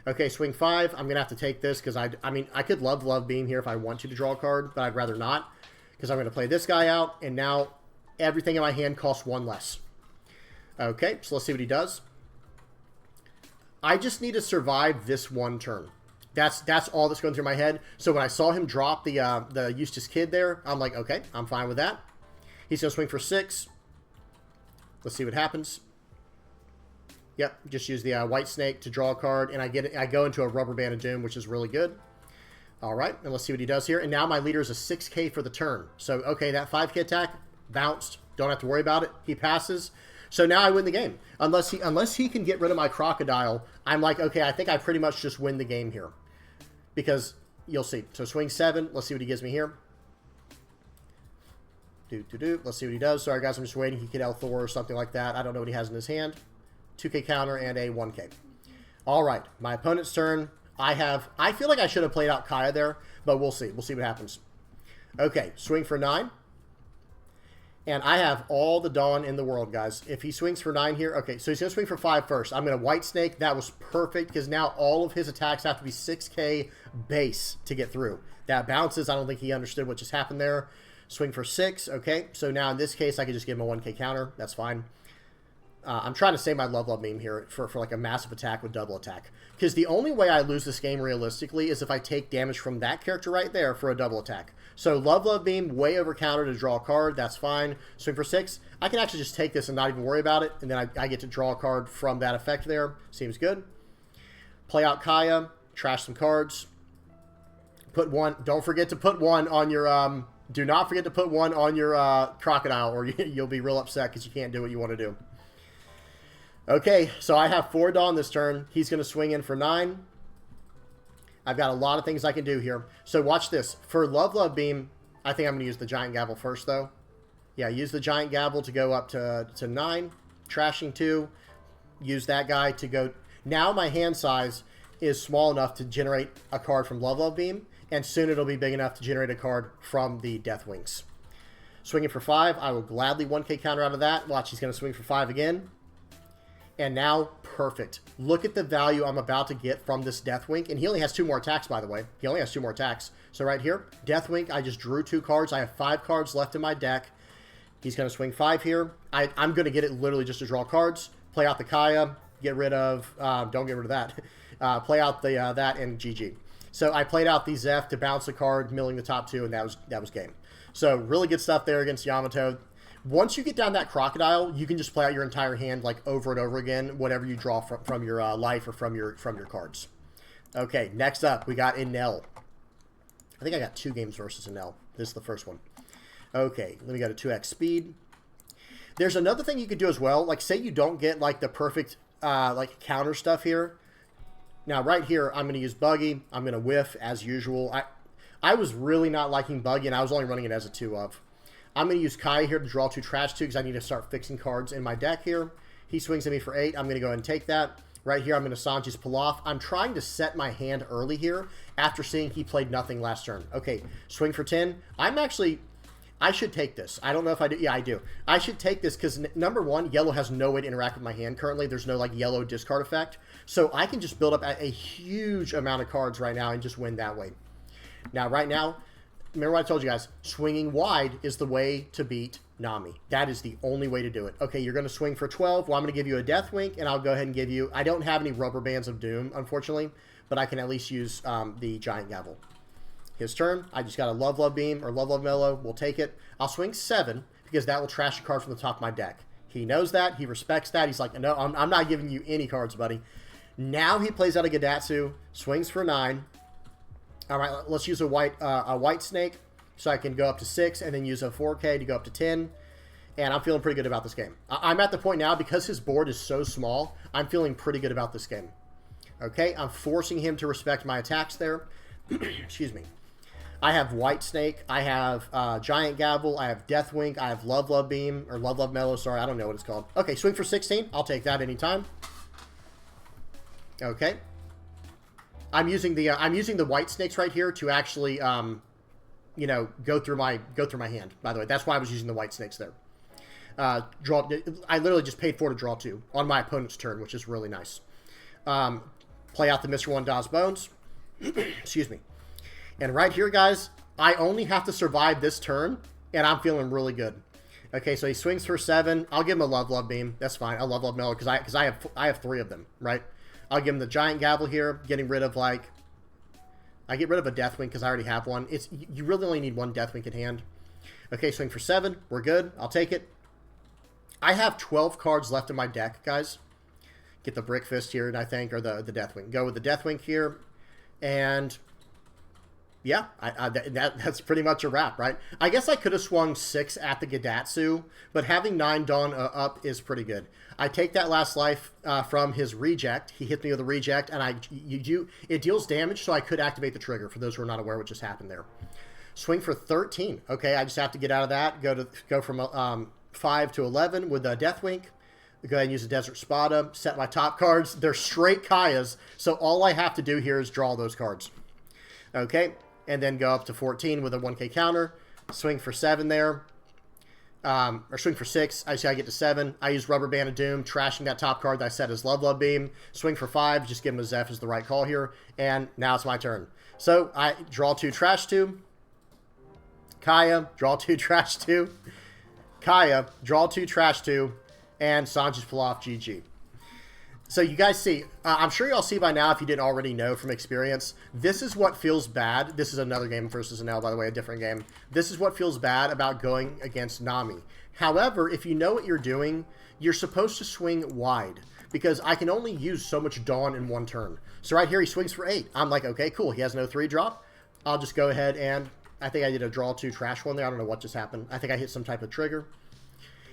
Okay, swing 5. I'm going to have to take this because I mean, I could Love Beam here if I want to draw a card, but I'd rather not because I'm going to play this guy out, and now everything in my hand costs 1 less. Okay, so let's see what he does. I just need to survive this 1 turn. That's all that's going through my head. So when I saw him drop the Eustace Kid there, I'm like, okay, I'm fine with that. He's going to swing for 6. Let's see what happens. Yep, just use the White Snake to draw a card, and I go into a Rubber Band of Doom, which is really good. All right, and let's see what he does here. And now my leader is a 6K for the turn. So, okay, that 5K attack bounced. Don't have to worry about it. He passes. So now I win the game. Unless he can get rid of my Crocodile, I'm like, okay, I think I pretty much just win the game here. Because you'll see. So swing 7. Let's see what he gives me here. Let's see what he does. Sorry, guys, I'm just waiting. He could L Thor or something like that. I don't know what he has in his hand. 2K counter and a 1K. All right, my opponent's turn. I feel like I should have played out Kaya there, but we'll see. We'll see what happens. Okay, swing for 9. And I have all the Dawn in the world, guys. If he swings for 9 here, okay, so he's going to swing for 5 first. I'm going to White Snake. That was perfect because now all of his attacks have to be 6K base to get through. That bounces. I don't think he understood what just happened there. Swing for 6. Okay, so now in this case, I can just give him a 1K counter. That's fine. I'm trying to save my Love Beam here for like a massive attack with double attack. Because the only way I lose this game realistically is if I take damage from that character right there for a double attack. So Love Beam, way over counter to draw a card. That's fine. Swing for 6. I can actually just take this and not even worry about it. And then I get to draw a card from that effect there. Seems good. Play out Kaya. Trash some cards. Put 1. Don't forget to put 1 on your... do not forget to put 1 on your Crocodile or you'll be real upset because you can't do what you want to do. Okay, so I have 4 Dawn this turn. He's going to swing in for 9. I've got a lot of things I can do here. So watch this. For Love Beam, I think I'm going to use the Giant Gavel first, though. Yeah, use the Giant Gavel to go up to 9. Trashing 2. Use that guy to go... Now my hand size is small enough to generate a card from Love Beam, and soon it'll be big enough to generate a card from the Deathwings. Swinging for 5. I will gladly 1K counter out of that. Watch, he's going to swing for 5 again. And now, perfect. Look at the value I'm about to get from this Deathwink. And he only has 2 more attacks, by the way. He only has 2 more attacks. So right here, Deathwink, I just drew 2 cards. I have 5 cards left in my deck. He's going to swing 5 here. I'm going to get it literally just to draw cards. Play out the Kaya. Get rid of... don't get rid of that. Play out the that and GG. So I played out the Zeph to bounce a card, milling the top 2, and that was game. So really good stuff there against Yamato. Once you get down that Crocodile, you can just play out your entire hand like over and over again, whatever you draw from your life or from your cards. Okay, next up, we got Enel. I think I got 2 games versus Enel. This is the first one. Okay, let me go to 2x speed. There's another thing you could do as well. Like, say you don't get, like, the perfect, like, counter stuff here. Now, right here, I'm going to use Buggy. I'm going to whiff, as usual. I was really not liking Buggy, and I was only running it as a 2 of. I'm going to use Kai here to draw 2 trash 2 because I need to start fixing cards in my deck here. He swings at me for 8. I'm going to go ahead and take that. Right here, I'm going to Sanji's Pilaf. I'm trying to set my hand early here after seeing he played nothing last turn. Okay, swing for 10. I should take this. I don't know if I do. Yeah, I do. I should take this because, number one, yellow has no way to interact with my hand currently. There's no, like, yellow discard effect. So I can just build up a huge amount of cards right now and just win that way. Now, right now, remember what I told you guys, swinging wide is the way to beat Nami. That is the only way to do it. Okay, you're going to swing for 12. Well, I'm going to give you a Deathwink, and I'll go ahead and give you... I don't have any Rubber Bands of Doom, unfortunately, but I can at least use the Giant Gavel. His turn. I just got a Love Love Beam or Love Love Mellow. We'll take it. I'll swing 7 because that will trash a card from the top of my deck. He knows that. He respects that. He's like, no, I'm not giving you any cards, buddy. Now he plays out a Gadatsu, swings for 9. All right, let's use a white snake so I can go up to 6 and then use a 4K to go up to 10. And I'm feeling pretty good about this game. I'm at the point now, because his board is so small, I'm feeling pretty good about this game. Okay, I'm forcing him to respect my attacks there. Excuse me. I have White Snake, I have Giant Gavel, I have Deathwink, I have Love Love Beam, or Love Love Mellow, sorry, I don't know what it's called. Okay, swing for 16. I'll take that anytime. Okay. I'm using the White Snakes right here to actually, you know, go through my hand. By the way, that's why I was using the White Snakes there. I literally just paid 4 to draw 2 on my opponent's turn, which is really nice. Play out the Mr. One Dawes Bones. Excuse me. And right here, guys, I only have to survive this turn, and I'm feeling really good. Okay, so he swings for 7. I'll give him a Love Love Beam. That's fine. I'll Love Love Mellow because I have 3 of them, right? I'll give him the Giant Gavel here, getting rid of, like... I get rid of a Deathwink because I already have one. You really only need 1 Deathwink in hand. Okay, swing for 7. We're good. I'll take it. I have 12 cards left in my deck, guys. Get the Brick Fist here, I think, or the Deathwink. Go with the Deathwink here, and... yeah, that's pretty much a wrap, right? I guess I could have swung 6 at the Gadatsu, but having 9 Dawn up is pretty good. I take that last life from his reject. He hit me with a reject, and it deals damage, so I could activate the trigger, for those who are not aware what just happened there. Swing for 13. Okay, I just have to get out of that. Go from 5 to 11 with a Deathwink. Go ahead and use a Desert Spada. Set my top cards. They're straight Kayas, so all I have to do here is draw those cards. Okay. And then go up to 14 with a 1K counter. Swing for 7 there. Or swing for 6. I see I get to 7. I use Rubber Band of Doom, trashing that top card that I set as Love Love Beam. Swing for 5. Just give him a Zeph is the right call here. And now it's my turn. So I draw 2, trash 2. Kaya, draw 2, trash 2. Kaya, draw 2, trash 2. And Sanji's Pilaf, GG. So you guys see, I'm sure y'all see by now, if you didn't already know from experience, this is what feels bad. This is another game versus Enel, by the way, a different game. This is what feels bad about going against Nami. However, if you know what you're doing, you're supposed to swing wide, because I can only use so much Dawn in 1 turn. So right here, he swings for 8. I'm like, okay, cool. He has no 3 drop. I'll just go ahead and, I think I did a draw 2 trash 1 there. I don't know what just happened. I think I hit some type of trigger.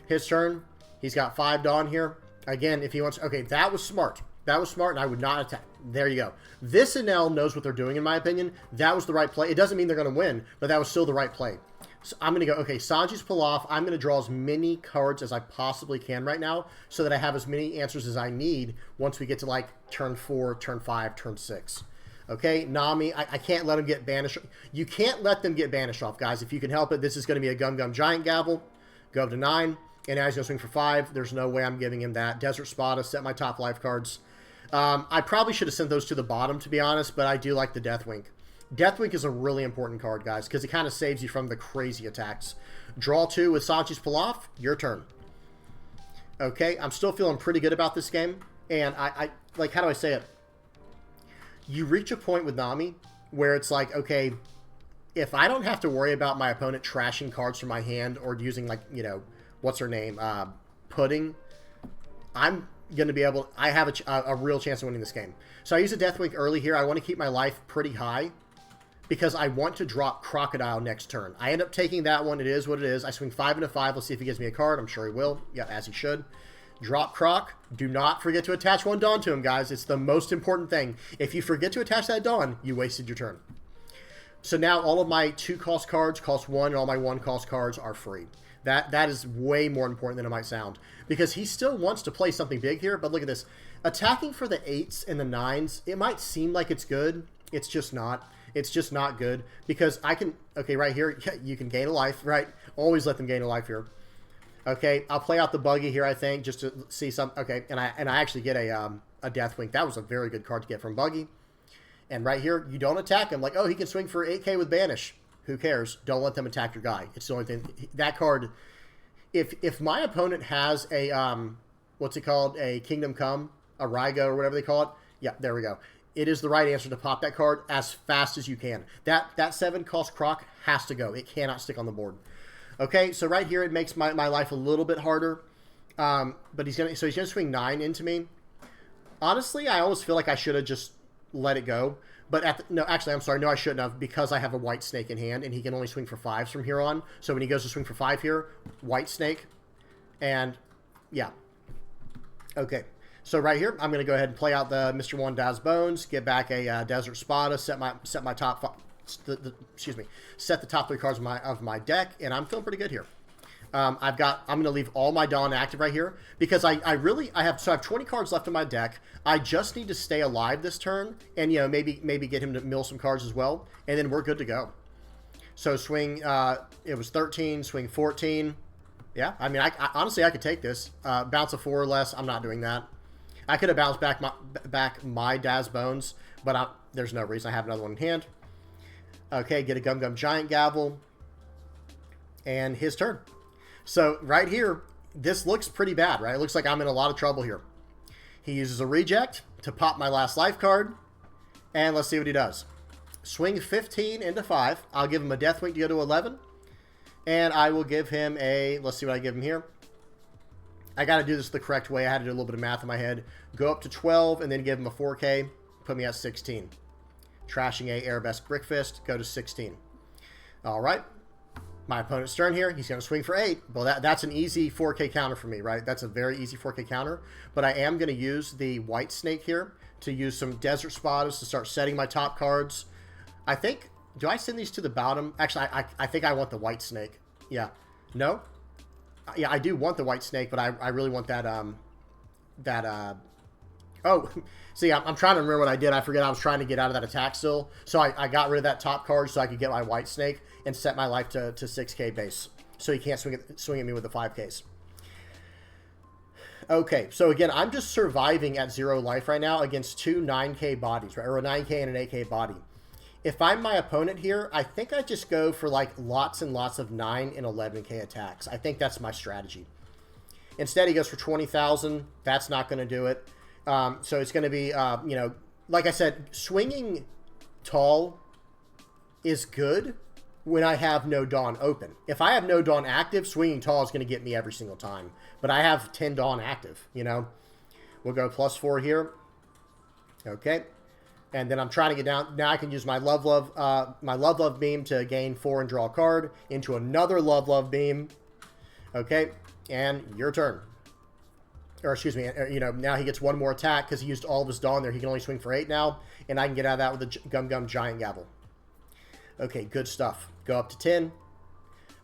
His turn. He's got 5 Dawn here. Again, if he wants... okay, that was smart. That was smart, and I would not attack. There you go. This Enel knows what they're doing, in my opinion. That was the right play. It doesn't mean they're going to win, but that was still the right play. So I'm going to go, okay, Sanji's Pilaf. I'm going to draw as many cards as I possibly can right now so that I have as many answers as I need once we get to, like, turn 4, turn 5, turn 6. Okay, Nami, I can't let him get banished. You can't let them get banished off, guys. If you can help it, this is going to be a Gum Gum Giant Gavel. Go up to 9. And now he's going to swing for 5. There's no way I'm giving him that. Desert Spada, set my top life cards. I probably should have sent those to the bottom, to be honest, but I do like the Deathwink. Deathwink is a really important card, guys, because it kind of saves you from the crazy attacks. Draw 2 with Sanji's Pilaf. Your turn. Okay, I'm still feeling pretty good about this game. And I like, how do I say it? You reach a point with Nami where it's like, okay, if I don't have to worry about my opponent trashing cards from my hand or using, like, you know, what's her name? Pudding. I'm going to be able... I have a real chance of winning this game. So I use a Deathwink early here. I want to keep my life pretty high. because I want to drop Crocodile next turn. I end up taking that one. It is what it is. I swing 5 into 5. Let's see if he gives me a card. I'm sure he will. Yeah, as he should. Drop Croc. Do not forget to attach 1 Dawn to him, guys. It's the most important thing. If you forget to attach that Dawn, you wasted your turn. So now all of my 2-cost cards cost 1, and all my 1-cost cards are free. That is way more important than it might sound. Because he still wants to play something big here, but look at this. Attacking for the 8s and the 9s, it might seem like it's good. It's just not. It's just not good. Because I can... Okay, right here, you can gain a life, right? Always let them gain a life here. Okay, I'll play out the Buggy here, I think, just to see some... Okay, and I actually get a Deathwing. That was a very good card to get from Buggy. And right here, you don't attack him. Like, oh, he can swing for 8k with Banish. Who cares? Don't let them attack your guy. It's the only thing... That card... If my opponent has a... what's it called? A Kingdom Come? A Rygo, or whatever they call it? Yeah, there we go. It is the right answer to pop that card as fast as you can. That 7-cost Croc has to go. It cannot stick on the board. Okay, so right here it makes my life a little bit harder. But he's gonna swing 9 into me. Honestly, I almost feel like I should have just let it go. But no, actually, I'm sorry. No, I shouldn't have, because I have a White Snake in hand, and he can only swing for 5s from here on. So when he goes to swing for 5 here, White Snake, and yeah. Okay. So right here, I'm going to go ahead and play out the Mr. 1 Daz Bones, get back a Desert Spada, set my top set the top 3 cards of my deck, and I'm feeling pretty good here. I'm going to leave all my Dawn active right here because I have 20 cards left in my deck. I just need to stay alive this turn, and maybe get him to mill some cards as well, and then we're good to go. So swing, it was 13, swing 14. Yeah, I mean, I honestly I could take this. Bounce a 4 or less. I'm not doing that. I could have bounced back my Daz Bones, but there's no reason. I have another one in hand. Okay, get a Gum Giant Gavel. And his turn. So right here, this looks pretty bad, right? It looks like I'm in a lot of trouble here. He uses a Reject to pop my last life card. And let's see what he does. Swing 15 into 5. I'll give him a Deathwing to go to 11. And I will give him a... Let's see what I give him here. I got to do this the correct way. I had to do a little bit of math in my head. Go up to 12 and then give him a 4K. Put me at 16. Trashing a Arabesque Brickfist. Go to 16. All right. My opponent's turn here. He's going to swing for 8. Well, that's an easy 4K counter for me, right? That's a very easy 4K counter. But I am going to use the White Snake here to use some Desert Spadas to start setting my top cards. I think... Do I send these to the bottom? Actually, I think I want the White Snake. Yeah. No? Yeah, I do want the White Snake, but I really want that, oh, see, I'm trying to remember what I did. I forget I was trying to get out of that attack still. So I got rid of that top card so I could get my White Snake and set my life to 6k base. So he can't swing at me with the 5ks. Okay, so again, I'm just surviving at 0 life right now against 2 9k bodies, right? Or a 9k and an 8k body. If I'm my opponent here, I think I just go for like lots and lots of 9 and 11k attacks. I think that's my strategy. Instead, he goes for 20,000. That's not going to do it. So it's going to be, like I said, swinging tall is good when I have no Dawn open. If I have no Dawn active, swinging tall is going to get me every single time. But I have 10 Dawn active, We'll go +4 here. Okay. And then I'm trying to get down. Now I can use my Love beam to gain 4 and draw a card into another Love beam. Okay, and your turn. Or excuse me, now he gets 1 more attack because he used all of his Dawn there. He can only swing for 8 now, and I can get out of that with a Gum Giant Gavel. Okay, good stuff. Go up to 10.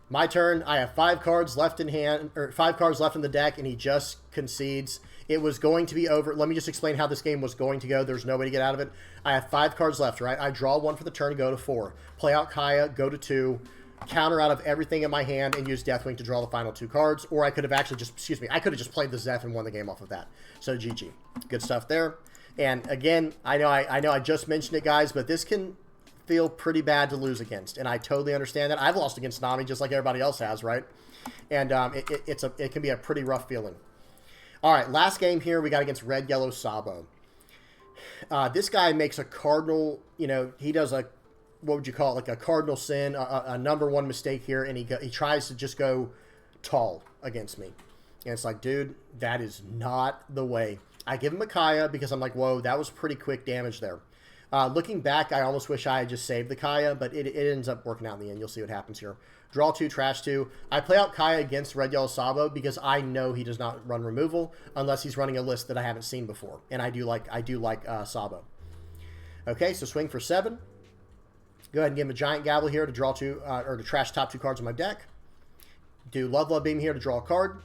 My turn. I have 5 cards left in hand, or 5 cards left in the deck, and he just concedes. It was going to be over. Let me just explain how this game was going to go. There's no way to get out of it. I have 5 cards left, right? I draw 1 for the turn, go to 4. Play out Kaya, go to 2. Counter out of everything in my hand and use Deathwing to draw the final 2 cards. Or I could have actually I could have just played the Zeph and won the game off of that. So GG. Good stuff there. And again, I know I just mentioned it, guys, but this can feel pretty bad to lose against. And I totally understand that. I've lost against Nami just like everybody else has, right? And it can be a pretty rough feeling. All right, last game here we got against Red Yellow Sabo. This guy makes a cardinal, he does a, what would you call it, like a cardinal sin, a number 1 mistake here, and he tries to just go tall against me. And it's like, dude, that is not the way. I give him a Kaya because I'm like, whoa, that was pretty quick damage there. Looking back, I almost wish I had just saved the Kaya, but it ends up working out in the end. You'll see what happens here. Draw 2, trash 2. I play out Kaya against Red Yellow Sabo because I know he does not run removal unless he's running a list that I haven't seen before, and I do like Sabo. Okay, so swing for 7. Go ahead and give him a Giant Gavel here to draw 2 or to trash top 2 cards of my deck. Do Love Beam here to draw a card,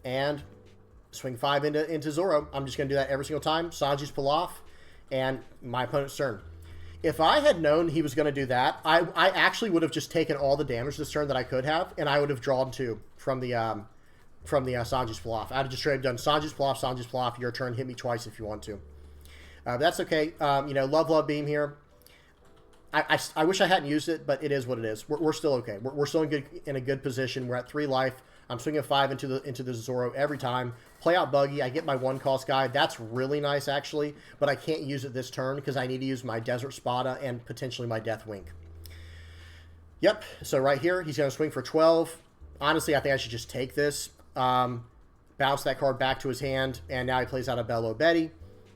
and swing 5 into Zoro. I'm just going to do that every single time. Sanji's pull off, and my opponent's turn. If I had known he was going to do that, I actually would have just taken all the damage this turn that I could have, and I would have drawn 2 from the Sanji's pull off. I'd have just straight done Sanji's pull off, your turn, hit me twice if you want to. That's okay. You know, Love Beam here. I wish I hadn't used it, but it is what it is. We're still okay. We're still in a good position. We're at 3 life. I'm swinging 5 into the Zoro every time. Play out Buggy. I get my 1 cost guy. That's really nice, actually, but I can't use it this turn because I need to use my Desert Spada and potentially my Death Wink. Yep, so right here, he's going to swing for 12. Honestly, I think I should just take this. Bounce that card back to his hand, and now he plays out a Bello Betty.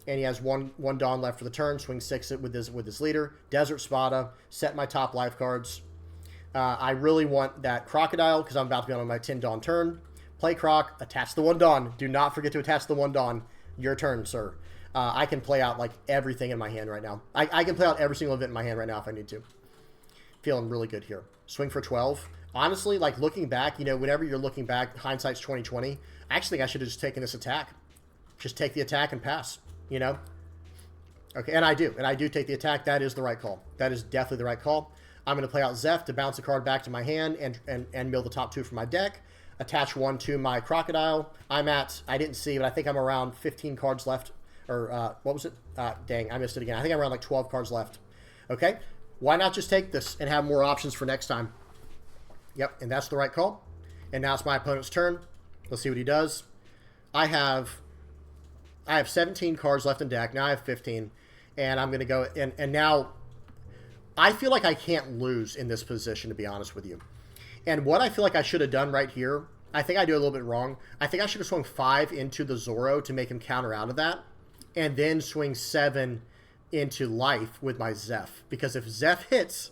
And he has one Dawn left for the turn. Swing 6 with his leader. Desert Spada. Set my top life cards. I really want that Crocodile because I'm about to be on my 10 Dawn turn. Play Croc. Attach the 1 Dawn. Do not forget to attach the 1 Dawn. Your turn, sir. I can play out like everything in my hand right now. I can play out every single event in my hand right now if I need to. Feeling really good here. Swing for 12. Honestly, like looking back, you know, whenever you're looking back, hindsight's 20/20. I actually think I should have just taken this attack. Just take the attack and pass. You know? Okay, and I do take the attack. That is the right call. That is definitely the right call. I'm going to play out Zeph to bounce a card back to my hand and mill the top 2 from my deck. Attach 1 to my Crocodile. I didn't see, but I think I'm around 15 cards left. Or, what was it? Dang, I missed it again. I think I'm around like 12 cards left. Okay, why not just take this and have more options for next time? Yep, and that's the right call. And now it's my opponent's turn. Let's see what he does. I have 17 cards left in deck. Now I have 15. And I'm going to go... And now... I feel like I can't lose in this position, to be honest with you. And what I feel like I should have done right here... I think I do a little bit wrong. I think I should have swung 5 into the Zoro to make him counter out of that. And then swing 7 into life with my Zeph. Because if Zeph hits...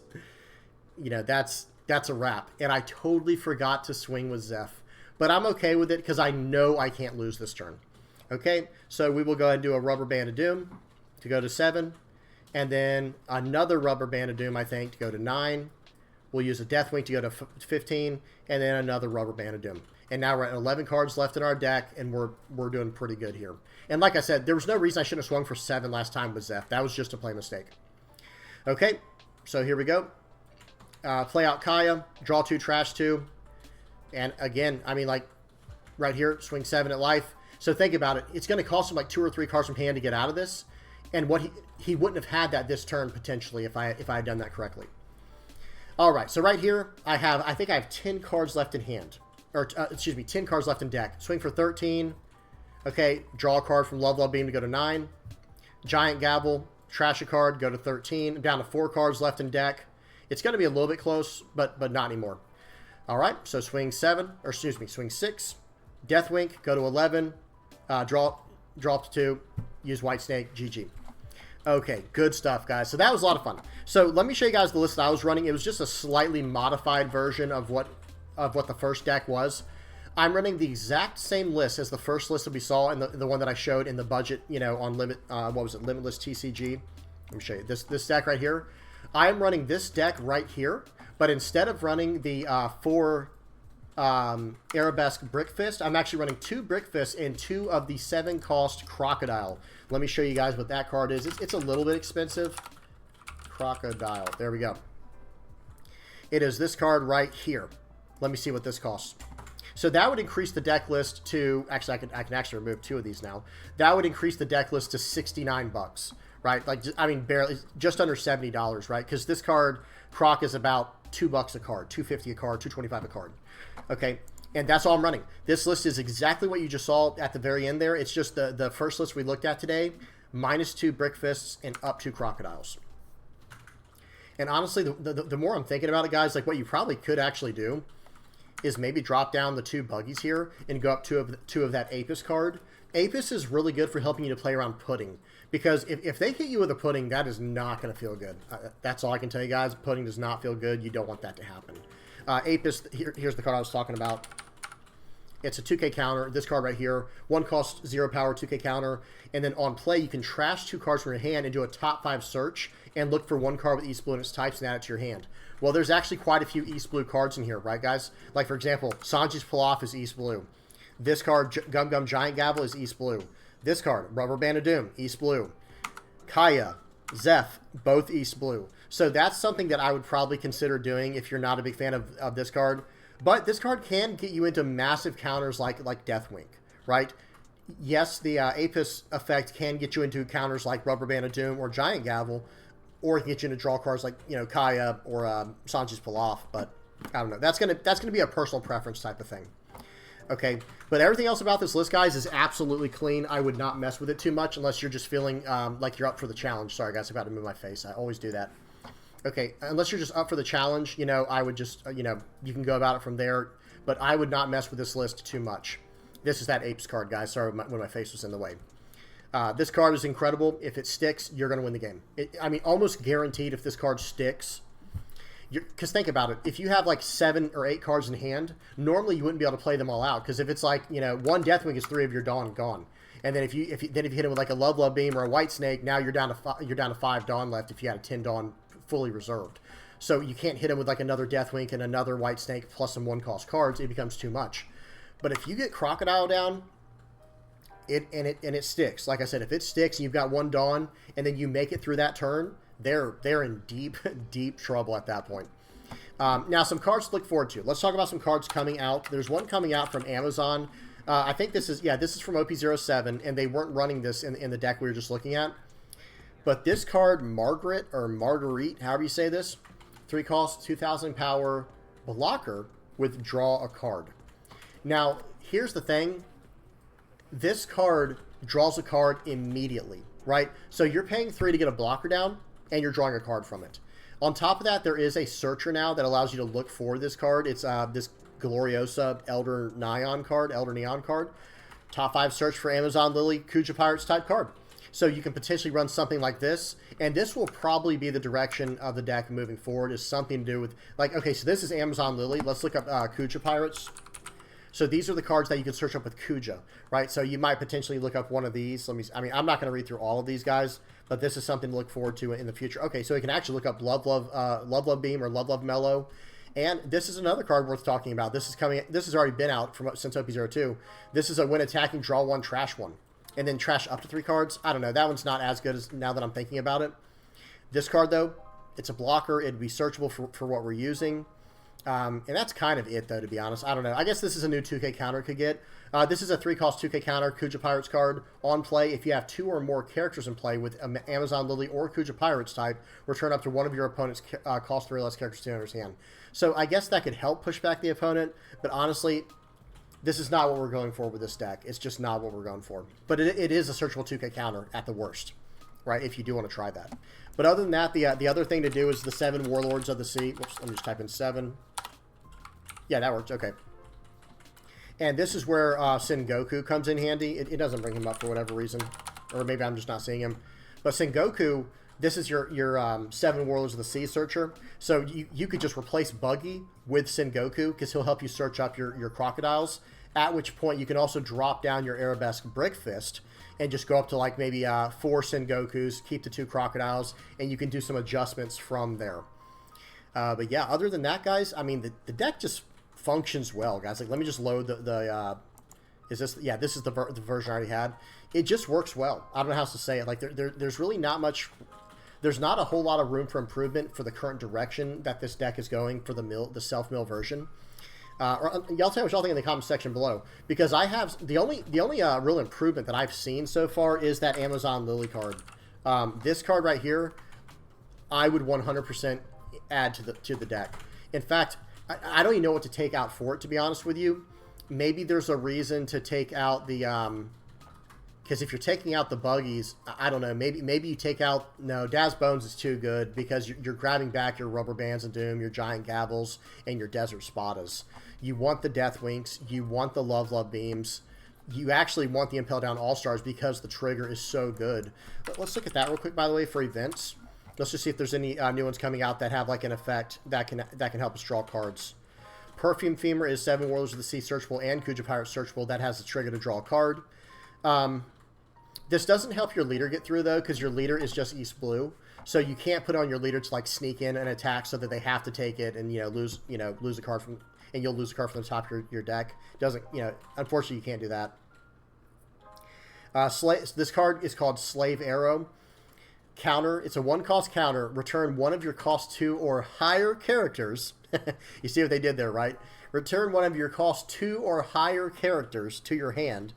You know, that's a wrap. And I totally forgot to swing with Zeph. But I'm okay with it because I know I can't lose this turn. Okay, so we will go ahead and do a Rubber Band of Doom to go to 7. And then another Rubber Band of Doom, I think, to go to 9. We'll use a Death Wink to go to 15. And then another Rubber Band of Doom. And now we're at 11 cards left in our deck, and we're doing pretty good here. And like I said, there was no reason I shouldn't have swung for 7 last time with Zeph. That was just a play mistake. Okay, so here we go. Play out Kaya, draw 2, trash 2. And again, I mean, like, right here, swing 7 at life. So think about it. It's going to cost him like 2 or 3 cards from hand to get out of this. And what he wouldn't have had that this turn, potentially, if I had done that correctly. All right, so right here, I think I have 10 cards left in hand. Or, excuse me, 10 cards left in deck. Swing for 13. Okay, draw a card from Love Beam to go to 9. Giant Gavel, trash a card, go to 13. I'm down to 4 cards left in deck. It's going to be a little bit close, but not anymore. All right, so swing 7, or excuse me, swing 6. Death Wink, go to 11. Draw up to 2. Use White Snake, GG. Okay, good stuff, guys. So that was a lot of fun. So let me show you guys the list that I was running. It was just a slightly modified version of what the first deck was. I'm running the exact same list as the first list that we saw and the one that I showed in the budget, you know, on Limitless TCG. Let me show you this deck right here. I am running this deck right here, but instead of running the 4 Arabesque Brick Fist, I'm actually running 2 Brick Fists and 2 of the 7 cost Crocodile. Let me show you guys what that card is. It's a little bit expensive. Crocodile. There we go. It is this card right here. Let me see what this costs. So that would increase the deck list to... Actually, I can actually remove 2 of these now. That would increase the deck list to $69, right? Like, I mean, barely, just under $70, right? Because this card, Croc, is about $2 a card, $2.50 a card, $2.25 a card. Okay, and that's all I'm running. This list is exactly what you just saw at the very end there. It's just the first list we looked at today, minus 2 Brick Fists and up 2 Crocodiles. And honestly, the more I'm thinking about it, guys, like what you probably could actually do is maybe drop down the 2 buggies here and go up two of that Apis card. Apis is really good for helping you to play around pudding, because if they hit you with a pudding, that is not going to feel good. That's all I can tell you guys. Pudding does not feel good. You don't want that to happen. Apis, here's the card I was talking about. It's a 2K counter. This card right here, 1 cost, 0 power, 2K counter. And then on play, you can trash 2 cards from your hand and do a top 5 search and look for 1 card with East Blue and its types and add it to your hand. Well, there's actually quite a few East Blue cards in here, right, guys? Like, for example, Sanji's Pilaf is East Blue. This card, Gum Gum Giant Gavel, is East Blue. This card, Rubber Band of Doom, East Blue. Kaya, Zeph, both East Blue. So that's something that I would probably consider doing if you're not a big fan of this card. But this card can get you into massive counters like Deathwing, right? Yes, the Apis effect can get you into counters like Rubber Band of Doom or Giant Gavel, or it can get you into draw cards like, you know, Kaya or Sanji's Pilaf. But I don't know. That's gonna be a personal preference type of thing. Okay, but everything else about this list, guys, is absolutely clean. I would not mess with it too much unless you're just feeling like you're up for the challenge. Sorry, guys, I've got to move my face. I always do that. Okay, unless you're just up for the challenge, you know, I would just, you know, you can go about it from there. But I would not mess with this list too much. This is that Apes card, guys. Sorry when my face was in the way. This card is incredible. If it sticks, you're going to win the game. I mean, almost guaranteed if this card sticks. Because think about it. If you have like 7 or 8 cards in hand, normally you wouldn't be able to play them all out. Because if it's like, you know, 1 Deathwing is 3 of your Dawn gone. And then if you hit it with like a Love Beam or a White Snake, now you're down to 5 Dawn left if you had a 10 Dawn fully reserved. So you can't hit him with like another Deathwing and another White Snake plus some 1-cost cards. It becomes too much. But if you get Crocodile down, it sticks. Like I said, if it sticks and you've got 1 Dawn and then you make it through that turn, they're in deep trouble at that point. Now, some cards to look forward to. Let's talk about some cards coming out. There's one coming out from Amazon. I think this is from OP07, and they weren't running this in the deck we were just looking at. But this card, Margaret, or Marguerite, however you say this, 3 cost, 2,000 power, blocker with draw a card. Now, here's the thing. This card draws a card immediately, right? So you're paying 3 to get a blocker down, and you're drawing a card from it. On top of that, there is a searcher now that allows you to look for this card. It's this Gloriosa Elder Neon card. Top 5 search for Amazon Lily Kuja Pirates type card. So you can potentially run something like this, and this will probably be the direction of the deck moving forward, is something to do with, like, okay, so this is Amazon Lily. Let's look up Kuja Pirates. So these are the cards that you can search up with Kuja, right? So you might potentially look up one of these. I mean, I'm not going to read through all of these guys, but this is something to look forward to in the future. Okay, so you can actually look up Love Beam or Love Mellow. And this is another card worth talking about. This has already been out since OP02. This is a when attacking, draw 1, trash 1. And then trash up to 3 cards. I don't know. That one's not as good as now that I'm thinking about it. This card, though, it's a blocker. It'd be searchable for what we're using. And that's kind of it, though, to be honest. I don't know. I guess this is a new 2K counter it could get. This is a 3-cost 2K counter Kuja Pirates card. On play, if you have 2 or more characters in play with Amazon Lily or Kuja Pirates type, return up to one of your opponent's cost 3 or less characters to owner's hand. So I guess that could help push back the opponent, but honestly, this is not what we're going for with this deck. It's just not what we're going for. But it is a searchable 2K counter at the worst, right, if you do want to try that. But other than that, the other thing to do is the 7 Warlords of the Sea. Whoops, let me just type in 7. Yeah, that works. Okay. And this is where Sengoku comes in handy. It doesn't bring him up for whatever reason. Or maybe I'm just not seeing him. But Sengoku, this is your 7 Warlords of the Sea searcher. So you could just replace Buggy with Sengoku because he'll help you search up your crocodiles. At which point you can also drop down your Arabesque Brickfist and just go up to like maybe 4 Sengokus, keep the 2 crocodiles, and you can do some adjustments from there. But yeah, other than that, guys, I mean, the deck just functions well, guys. Like, let me just load is this, yeah, this is the version I already had. It just works well. I don't know how else to say it. Like, there's really not much, there's not a whole lot of room for improvement for the current direction that this deck is going for the self-mill version. Y'all tell me what y'all think in the comment section below, because I have, the only real improvement that I've seen so far is that Amazon Lily card. This card right here, I would 100% add to the deck. In fact, I don't even know what to take out for it, to be honest with you. Maybe there's a reason to take out the because if you're taking out the buggies, I don't know, maybe you take out, no, Daz Bones is too good because you're grabbing back your Rubber Bands of Doom, your Giant Gavels, and your Desert Spadas. You want the Death Winks. You want the Love Beams. You actually want the Impel Down All-Stars because the trigger is so good. Let's look at that real quick, by the way, for events. Let's just see if there's any new ones coming out that have like an effect that can help us draw cards. Perfume Femur is 7 Warlords of the Sea searchable and Kuja Pirate searchable. That has the trigger to draw a card. This doesn't help your leader get through, though, because your leader is just East Blue. So you can't put on your leader to like sneak in and attack so that they have to take it and lose a card from, and you'll lose a card from the top of your deck. Doesn't, unfortunately you can't do that. This card is called Slave Arrow. Counter. It's a 1-cost counter. Return one of your cost 2 or higher characters. You see what they did there, right? Return one of your cost 2 or higher characters to your hand.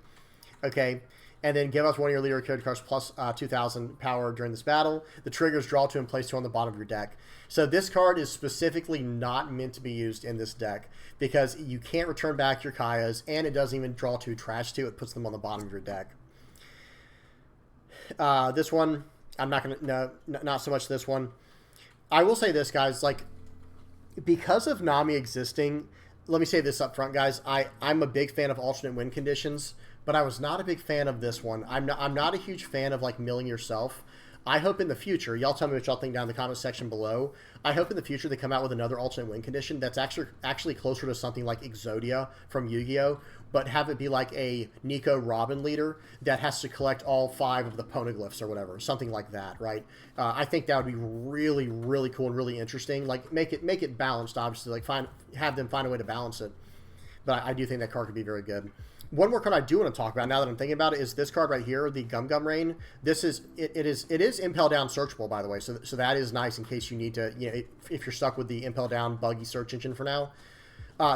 Okay. And then give us one of your leader character cards plus 2,000 power during this battle. The triggers draw 2 and place 2 on the bottom of your deck. So this card is specifically not meant to be used in this deck because you can't return back your Kayas, and it doesn't even draw 2 trash 2. It puts them on the bottom of your deck. This one, I'm not going to, no, not so much this one. I will say this, guys, like, because of Nami existing, let me say this up front, guys. I'm a big fan of alternate win conditions, but I was not a big fan of this one. I'm not a huge fan of, like, milling yourself. I hope in the future, y'all tell me what y'all think down in the comment section below. I hope in the future they come out with another alternate win condition that's actually closer to something like Exodia from Yu-Gi-Oh!, but have it be like a Nico Robin leader that has to collect all 5 of the poneglyphs or whatever, something like that, right? I think that would be really, really cool and really interesting. Like, make it balanced, obviously. Like, have them find a way to balance it. But I do think that card could be very good. One more card I do want to talk about now that I'm thinking about it is this card right here, the Gum Gum Rain. This is it is Impel Down searchable, by the way, so that is nice in case you need to, if you're stuck with the Impel Down buggy search engine for now.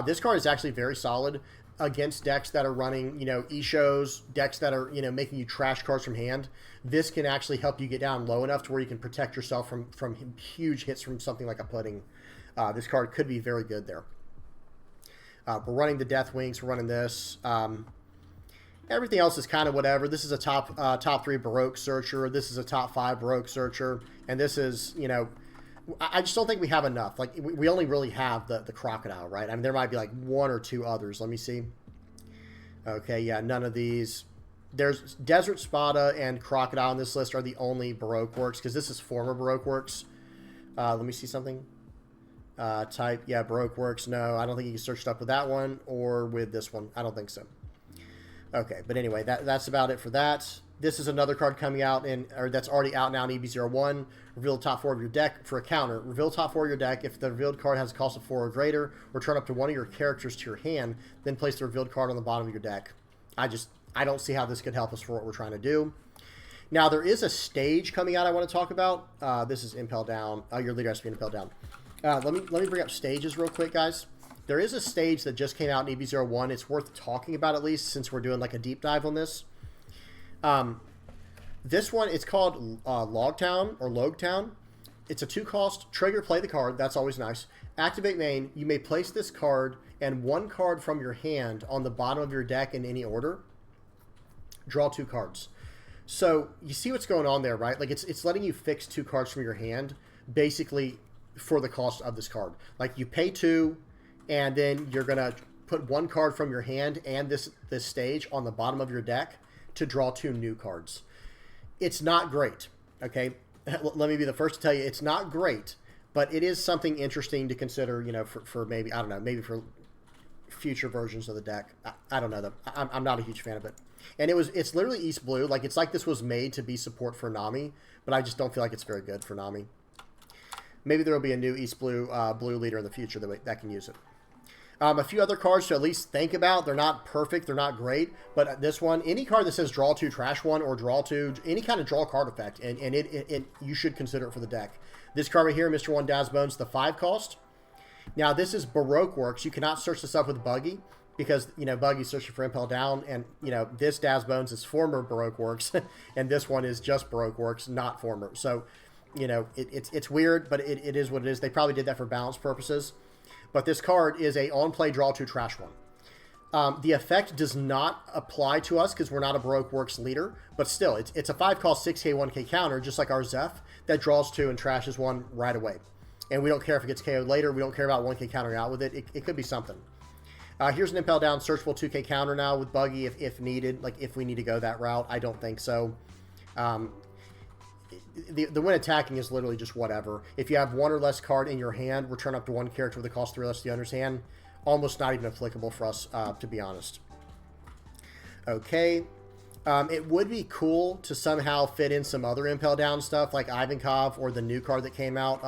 This card is actually very solid against decks that are running, E-shows, decks that are, making you trash cards from hand. This can actually help you get down low enough to where you can protect yourself from huge hits from something like a pudding. This card could be very good there. We're running the Death Winks. We're running this. Everything else is kind of whatever. This is a top 3 Baroque Searcher. This is a top 5 Baroque Searcher. And this is, I just don't think we have enough. Like, we only really have the Crocodile, right? I mean, there might be like 1 or 2 others. Let me see. Okay, yeah, none of these. There's Desert Spada and Crocodile on this list are the only Baroque works, because this is former Baroque works. Let me see something. Type, yeah, Baroque works. No, I don't think you can search it up with that one or with this one. I don't think so. Okay, but anyway, that's about it for that. This is another card coming out that's already out now in EB01. Reveal the top 4 of your deck for a counter. Reveal the top 4 of your deck. If the revealed card has a cost of 4 or greater, return up to one of your characters to your hand, then place the revealed card on the bottom of your deck. I don't see how this could help us for what we're trying to do. Now, there is a stage coming out I want to talk about. This is Impel Down. Your leader has to be Impel Down. Let me bring up stages real quick, guys. There is a stage that just came out in EB01. It's worth talking about at least since we're doing like a deep dive on this. This one, it's called Logtown or Logtown. It's a 2-cost. Trigger, play the card. That's always nice. Activate main. You may place this card and 1 card from your hand on the bottom of your deck in any order. Draw 2 cards. So you see what's going on there, right? Like it's letting you fix 2 cards from your hand, basically for the cost of this card. Like you pay 2, and then you're gonna put 1 card from your hand and this stage on the bottom of your deck to draw 2 new cards. It's not great, okay? Let me be the first to tell you it's not great, but it is something interesting to consider, for maybe, I don't know, maybe for future versions of the deck. I don't know, though. I'm not a huge fan of it. And it's literally East Blue. Like, it's like this was made to be support for Nami, but I just don't feel like it's very good for Nami. Maybe there will be a new East Blue blue leader in the future that can use it. A few other cards to at least think about. They're not perfect. They're not great. But this one, any card that says draw 2, trash 1, or draw 2, any kind of draw card effect, and you should consider it for the deck. This card right here, Mr. 1 Daz Bones, the 5-cost. Now, this is Baroque Works. You cannot search this up with Buggy because, Buggy's searching for Impel Down, and, this Daz Bones is former Baroque Works, and this one is just Baroque Works, not former. So, it's weird, but it is what it is. They probably did that for balance purposes. But this card is a on-play draw 2 trash 1. The effect does not apply to us because we're not a Baroque Works leader, but still, it's a 5-cost 6K 1K counter, just like our Zeph, that draws 2 and trashes 1 right away. And we don't care if it gets KO'd later. We don't care about 1K countering out with it. It could be something. Here's an impel down searchable 2K counter now with Buggy if needed, like if we need to go that route. I don't think so. The when attacking is literally just whatever. If you have one or less card in your hand, return up to one character with a cost 3 less to the owner's hand. Almost not even applicable for us, to be honest. Okay. It would be cool to somehow fit in some other impel down stuff like Ivankov or the new card that came out.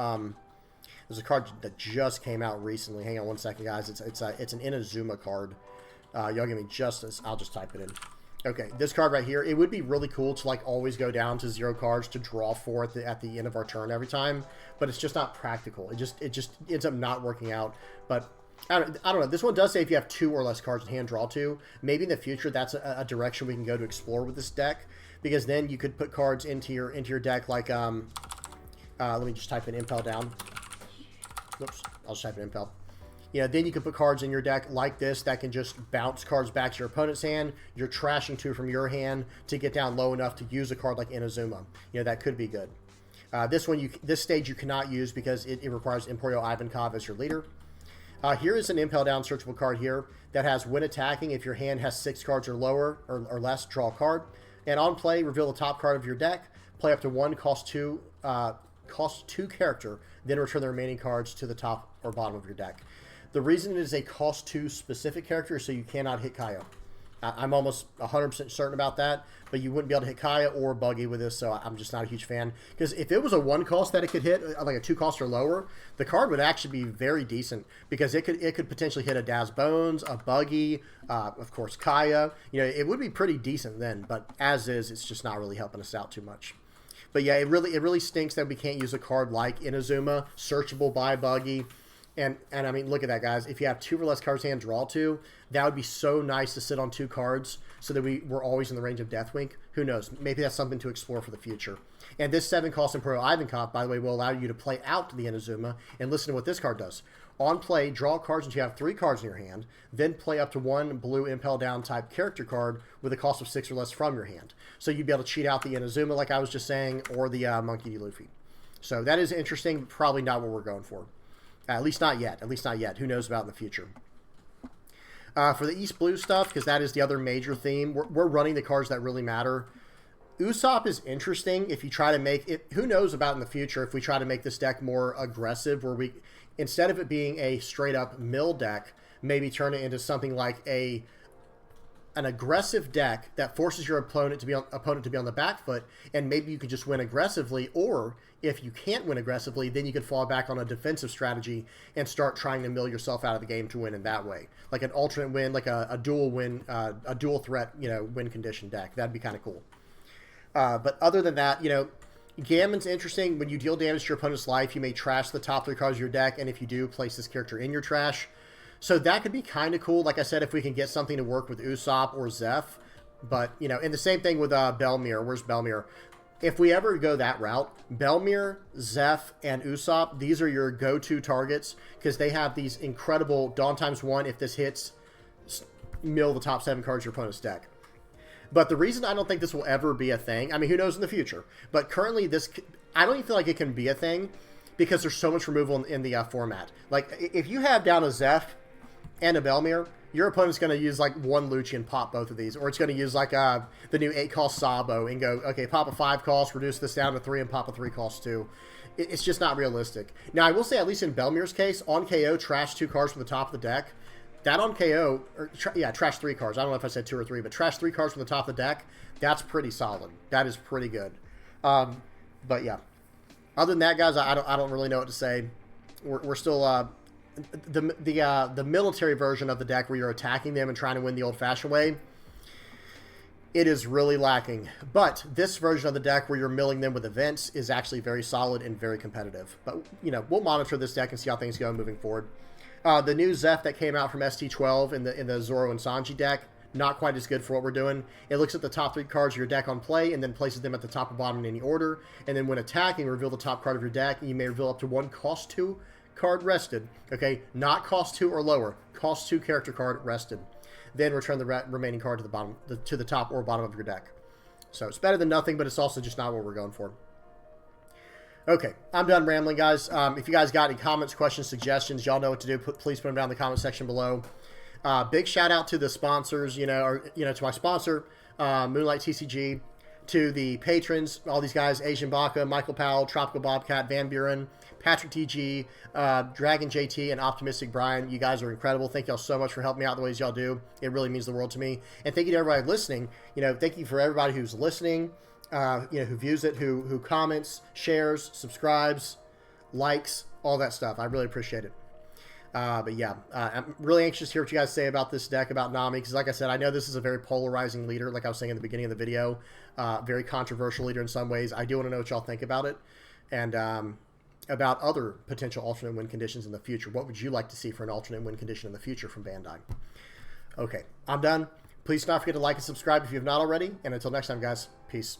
There's a card that just came out recently. Hang on one second, guys. It's an Inazuma card. Y'all give me justice. I'll just type it in. Okay, this card right here. It would be really cool to like always go down to 0 cards to draw 4 at the end of our turn every time, but it's just not practical. It just ends up not working out. But I don't know. This one does say if you have 2 or less cards in hand, draw 2. Maybe in the future that's a direction we can go to explore with this deck, because then you could put cards into your deck like let me just type in impel down. Whoops, I'll just type in impel. Yeah, then you can put cards in your deck like this that can just bounce cards back to your opponent's hand. You're trashing 2 from your hand to get down low enough to use a card like Inazuma. You know, that could be good. This stage you cannot use because it requires Emporio Ivankov as your leader. Here is an impel down searchable card here that has when attacking, if your hand has 6 cards or lower or less, draw a card. And on play, reveal the top card of your deck. Play up to 1 cost 2 character, then return the remaining cards to the top or bottom of your deck. The reason it is a cost 2 specific character is so you cannot hit Kaya. I'm almost 100% certain about that, but you wouldn't be able to hit Kaya or Buggy with this, so I'm just not a huge fan. Because if it was a 1 cost that it could hit, like a 2 cost or lower, the card would actually be very decent, because it could potentially hit a Daz Bones, a Buggy, of course Kaya. You know, it would be pretty decent then, but as is, it's just not really helping us out too much. But yeah, it really stinks that we can't use a card like Inazuma, searchable by Buggy. And I mean, look at that, guys. If you have 2 or less cards in hand, draw 2. That would be so nice to sit on 2 cards so that we're always in the range of Deathwink. Who knows? Maybe that's something to explore for the future. And this 7 cost Emporio Ivankov, by the way, will allow you to play out the Inazuma and listen to what this card does. On play, draw cards until you have 3 cards in your hand, then play up to 1 blue impel down type character card with a cost of 6 or less from your hand. So you'd be able to cheat out the Inazuma, like I was just saying, or the Monkey D. Luffy. So that is interesting, probably not what we're going for. At least not yet. At least not yet. Who knows about in the future. For the East Blue stuff, because that is the other major theme, we're running the cards that really matter. Usopp is interesting if you try to make it. Who knows about in the future if we try to make this deck more aggressive, where we, instead of it being a straight up mill deck, maybe turn it into something like an aggressive deck that forces your opponent to be on the back foot, and maybe you can just win aggressively. Or if you can't win aggressively, then you can fall back on a defensive strategy and start trying to mill yourself out of the game to win in that way, like an alternate win, like a dual win, a dual threat, win condition deck. That'd be kind of cool. But other than that, Gammon's interesting. When you deal damage to your opponent's life, you may trash the top 3 cards of your deck, and if you do, place this character in your trash. So that could be kind of cool. Like I said, if we can get something to work with Usopp or Zeph. But, and the same thing with Belmir. Where's Belmir? If we ever go that route, Belmir, Zeph, and Usopp, these are your go-to targets, because they have these incredible Dawn ×1. If this hits, mill the top 7 cards of your opponent's deck. But the reason I don't think this will ever be a thing, I mean, who knows in the future, but currently I don't even feel like it can be a thing, because there's so much removal in the format. Like, if you have down a Zeph and a Belmir, your opponent's going to use like 1 Lucci and pop both of these, or it's going to use like the new 8 cost Sabo and go, okay, pop a 5 cost, reduce this down to 3, and pop a 3 cost 2. It's just not realistic. Now, I will say, at least in Belmir's case, on KO, trash 2 cards from the top of the deck. That on KO, trash 3 cards. I don't know if I said 2 or 3, but trash 3 cards from the top of the deck. That's pretty solid. That is pretty good. But yeah, other than that, guys, I don't really know what to say. We're still the military version of the deck where you're attacking them and trying to win the old-fashioned way. It is really lacking. But this version of the deck where you're milling them with events is actually very solid and very competitive. But we'll monitor this deck and see how things go moving forward. The new Zeph that came out from ST12 in the Zoro and Sanji deck, not quite as good for what we're doing. It looks at the top 3 cards of your deck on play and then places them at the top or bottom in any order. And then when attacking, reveal the top card of your deck, and you may reveal up to 1 cost 2 card rested. Okay, not cost 2 or lower. Cost 2 character card rested. Then return the remaining card to the bottom, to the top or bottom of your deck. So it's better than nothing, but it's also just not what we're going for. Okay, I'm done rambling, guys. If you guys got any comments, questions, suggestions, y'all know what to do. Please put them down in the comment section below. Big shout out to the sponsors, to my sponsor, Moonlight TCG, to the patrons, all these guys, Asian Baka, Michael Powell, Tropical Bobcat, Van Buren, Patrick TG, Dragon JT, and Optimistic Brian. You guys are incredible. Thank y'all so much for helping me out the ways y'all do. It really means the world to me. And thank you to everybody listening. Thank you for everybody who's listening, who views it, who comments, shares, subscribes, likes, all that stuff. I really appreciate it. But yeah, I'm really anxious to hear what you guys say about this deck, about Nami, because like I said, I know this is a very polarizing leader, like I was saying in the beginning of the video, very controversial leader in some ways. I do want to know what y'all think about it, and about other potential alternate win conditions in the future. What would you like to see for an alternate win condition in the future from Bandai? Okay, I'm done. Please do not forget to like and subscribe if you have not already, and until next time, guys, peace.